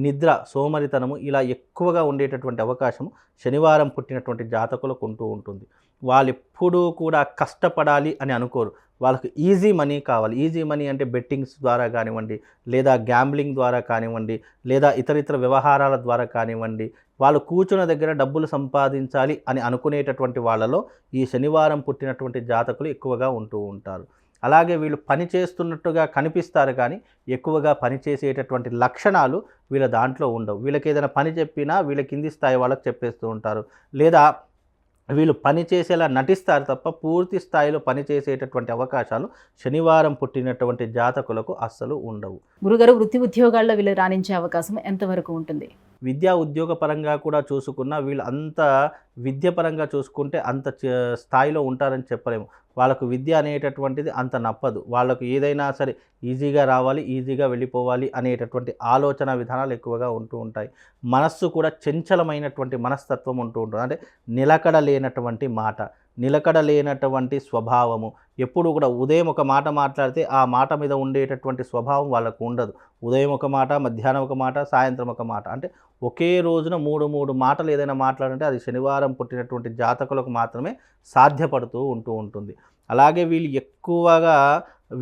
[SPEAKER 3] నిద్ర, సోమరితనము ఇలా ఎక్కువగా ఉండేటటువంటి అవకాశం శనివారం పుట్టినటువంటి జాతకులకు ఉంటూ ఉంటుంది. వాళ్ళు ఎప్పుడూ కూడా కష్టపడాలి అని అనుకోరు. వాళ్ళకు ఈజీ మనీ కావాలి. ఈజీ మనీ అంటే బెట్టింగ్స్ ద్వారా కానివ్వండి, లేదా గ్యాంబ్లింగ్ ద్వారా కానివ్వండి, లేదా ఇతరితర వ్యవహారాల ద్వారా కానివ్వండి, వాళ్ళు కూర్చున్న దగ్గర డబ్బులు సంపాదించాలి అని అనుకునేటటువంటి వాళ్ళలో ఈ శనివారం పుట్టినటువంటి జాతకులు ఎక్కువగా ఉంటూ ఉంటారు. అలాగే వీళ్ళు పని చేస్తున్నట్టుగా కనిపిస్తారు కానీ ఎక్కువగా పని చేసేటటువంటి లక్షణాలు వీళ్ళ దాంట్లో ఉండవు. వీళ్ళకి ఏదైనా పని చెప్పినా వీళ్ళ కింది స్థాయి వాళ్ళకి చెప్పేస్తూ ఉంటారు, లేదా వీళ్ళు పని చేసేలా నటిస్తారు తప్ప పూర్తి స్థాయిలో పని చేసేటటువంటి అవకాశాలు శనివారం పుట్టినటువంటి జాతకులకు అస్సలు ఉండవు.
[SPEAKER 2] గురుగారు, వృత్తి ఉద్యోగాల్లో వీళ్ళు రాణించే అవకాశం ఎంతవరకు ఉంటుంది?
[SPEAKER 3] విద్యా ఉద్యోగ పరంగా కూడా చూసుకున్నా వీళ్ళు అంత విద్య పరంగా చూసుకుంటే అంత స్థాయిలో ఉంటారని చెప్పలేము. వాళ్ళకు విద్య అనేటటువంటిది అంత నప్పదు. వాళ్ళకు ఏదైనా సరే ఈజీగా రావాలి, ఈజీగా వెళ్ళిపోవాలి అనేటటువంటి ఆలోచన విధానాలు ఎక్కువగా ఉంటూ ఉంటాయి. మనస్సు కూడా చంచలమైనటువంటి మనస్తత్వం ఉంటూ ఉంటుంది. అంటే నిలకడ లేనటువంటి మాట, నిలకడ లేనటువంటి స్వభావము. ఎప్పుడు కూడా ఉదయం ఒక మాట మాట్లాడితే ఆ మాట మీద ఉండేటటువంటి స్వభావం వాళ్ళకు ఉండదు. ఉదయం ఒక మాట, మధ్యాహ్నం ఒక మాట, సాయంత్రం ఒక మాట. అంటే ఒకే రోజున మూడు మాటలు ఏదైనా మాట్లాడంటే అది శనివారం పుట్టినటువంటి జాతకులకు మాత్రమే సాధ్యపడుతూ ఉంటుంది. అలాగే వీళ్ళు ఎక్కువగా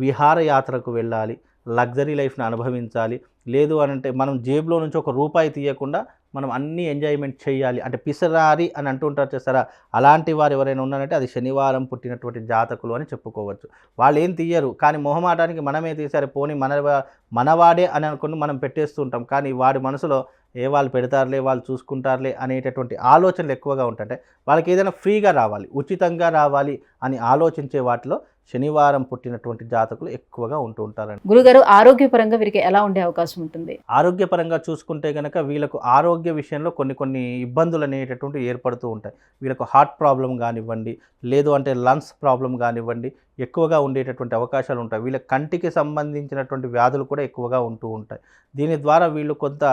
[SPEAKER 3] విహారయాత్రకు వెళ్ళాలి, లగ్జరీ లైఫ్ని అనుభవించాలి. లేదు అనంటే మనం జేబులో నుంచి ఒక రూపాయి తీయకుండా మనం అన్నీ ఎంజాయ్మెంట్ చేయాలి. అంటే పిసరారి అని అంటుంటారు చేస్తారా, అలాంటి వారు ఎవరైనా ఉన్నారంటే అది శనివారం పుట్టినటువంటి జాతకులు అని చెప్పుకోవచ్చు. వాళ్ళు ఏం తీయరు కానీ మొహమాటానికి మనమే తీశారు, పోనీ మనవాడే అని అనుకుని మనం పెట్టేస్తూ ఉంటాం. కానీ వాడి మనసులో వాళ్ళు పెడతారులే, వాళ్ళు చూసుకుంటారులే అనేటటువంటి ఆలోచనలు ఎక్కువగా ఉంటాయి. వాళ్ళకి ఏదైనా ఫ్రీగా రావాలి, ఉచితంగా రావాలి అని ఆలోచించే వాటిలో శనివారం పుట్టినటువంటి జాతకులు ఎక్కువగా ఉంటూ ఉంటారండి.
[SPEAKER 2] గురుగారు ఆరోగ్యపరంగా వీరికి ఎలా ఉండే అవకాశం ఉంటుంది?
[SPEAKER 3] ఆరోగ్యపరంగా చూసుకుంటే కనుక వీళ్ళకు ఆరోగ్య విషయంలో కొన్ని ఇబ్బందులు అనేటటువంటి ఏర్పడుతూ ఉంటాయి. వీళ్ళకు హార్ట్ ప్రాబ్లం కానివ్వండి, లేదు అంటే లంగ్స్ ప్రాబ్లం కానివ్వండి, ఎక్కువగా ఉండేటటువంటి అవకాశాలు ఉంటాయి. వీళ్ళ కంటికి సంబంధించినటువంటి వ్యాధులు కూడా ఎక్కువగా ఉంటూ ఉంటాయి. దీని ద్వారా వీళ్ళు కొంత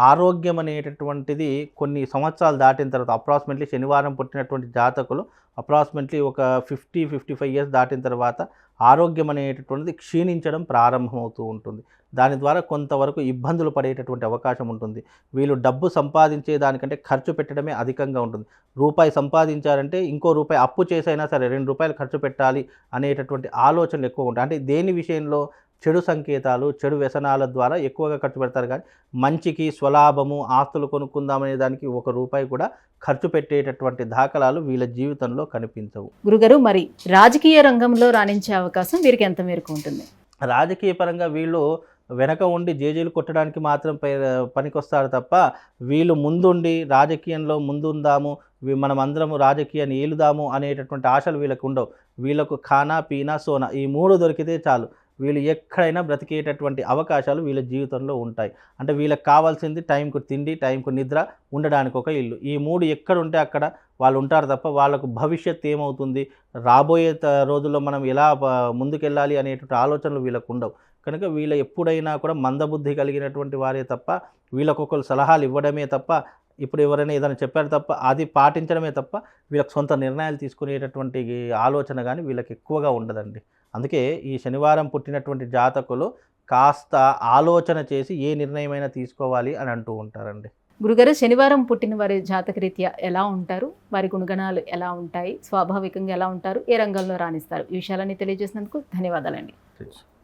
[SPEAKER 3] ఆరోగ్యం అనేటటువంటిది కొన్ని సంవత్సరాలు దాటిన తర్వాత అప్రాక్సిమేట్లీ శనివారం పుట్టినటువంటి జాతకులు అప్రాక్సిమేట్లీ ఒక 55 ఇయర్స్ దాటిన తర్వాత ఆరోగ్యం అనేటటువంటిది క్షీణించడం ప్రారంభమవుతూ ఉంటుంది. దాని ద్వారా కొంతవరకు ఇబ్బందులు పడేటటువంటి అవకాశం ఉంటుంది. వీళ్ళు డబ్బు సంపాదించే దానికంటే ఖర్చు పెట్టడమే అధికంగా ఉంటుంది. రూపాయి సంపాదించారంటే ఇంకో రూపాయి అప్పు చేసైనా సరే ₹2 ఖర్చు పెట్టాలి అనేటటువంటి ఆలోచనలు ఎక్కువ ఉంటాయి. అంటే దేని విషయంలో చెడు సంకేతాలు, చెడు వ్యసనాల ద్వారా ఎక్కువగా ఖర్చు పెడతారు. కానీ మంచికి, స్వలాభము, ఆస్తులు కొనుక్కుందామనే దానికి ₹1 కూడా ఖర్చు పెట్టేటటువంటి దాఖలాలు వీళ్ళ జీవితంలో కనిపించవు.
[SPEAKER 2] గురుగారు మరి రాజకీయ రంగంలో రాణించే అవకాశం వీరికి ఎంత మేరకు ఉంటుంది?
[SPEAKER 3] రాజకీయ పరంగా వీళ్ళు వెనక ఉండి జేజేలు కొట్టడానికి మాత్రం పనికొస్తారు తప్ప వీళ్ళు ముందుండి రాజకీయంలో ముందుందాము, మనం అందరము రాజకీయాన్ని ఏలుదాము అనేటటువంటి ఆశలు వీళ్ళకు ఉండవు. వీళ్ళకు ఖానా, పీనా, సోనా ఈ 3 దొరికితే చాలు. వీళ్ళు ఎక్కడైనా బ్రతికేటటువంటి అవకాశాలు వీళ్ళ జీవితంలో ఉంటాయి. అంటే వీళ్ళకి కావాల్సింది టైంకు తిండి, టైంకు నిద్ర, ఉండడానికి ఒక ఇల్లు. ఈ 3 ఎక్కడ ఉంటే అక్కడ వాళ్ళు ఉంటారు తప్ప వాళ్ళకు భవిష్యత్తు ఏమవుతుంది, రాబోయే రోజుల్లో మనం ఎలా ముందుకెళ్ళాలి అనేటువంటి ఆలోచనలు వీళ్ళకు ఉండవు. కనుక వీళ్ళు ఎప్పుడైనా కూడా మందబుద్ధి కలిగినటువంటి వారే తప్ప వీళ్ళకొకరు సలహాలు ఇవ్వడమే తప్ప, ఇప్పుడు ఎవరైనా ఏదైనా చెప్పారు తప్ప అది పాటించడమే తప్ప వీళ్ళకి సొంత నిర్ణయాలు తీసుకునేటటువంటి ఆలోచన కానీ వీళ్ళకి ఎక్కువగా ఉండదండి. అందుకే ఈ శనివారం పుట్టినటువంటి జాతకులు కాస్త ఆలోచన చేసి ఏ నిర్ణయమైనా తీసుకోవాలి అని అంటూ ఉంటారండి.
[SPEAKER 2] గురుగారు శనివారం పుట్టిన వారి జాతకరీత్యా ఎలా ఉంటారు, వారి గుణగణాలు ఎలా ఉంటాయి, స్వాభావికంగా ఎలా ఉంటారు, ఏ రంగంలో రాణిస్తారు, ఈ విషయాలన్నీ తెలియజేసినందుకు ధన్యవాదాలండి.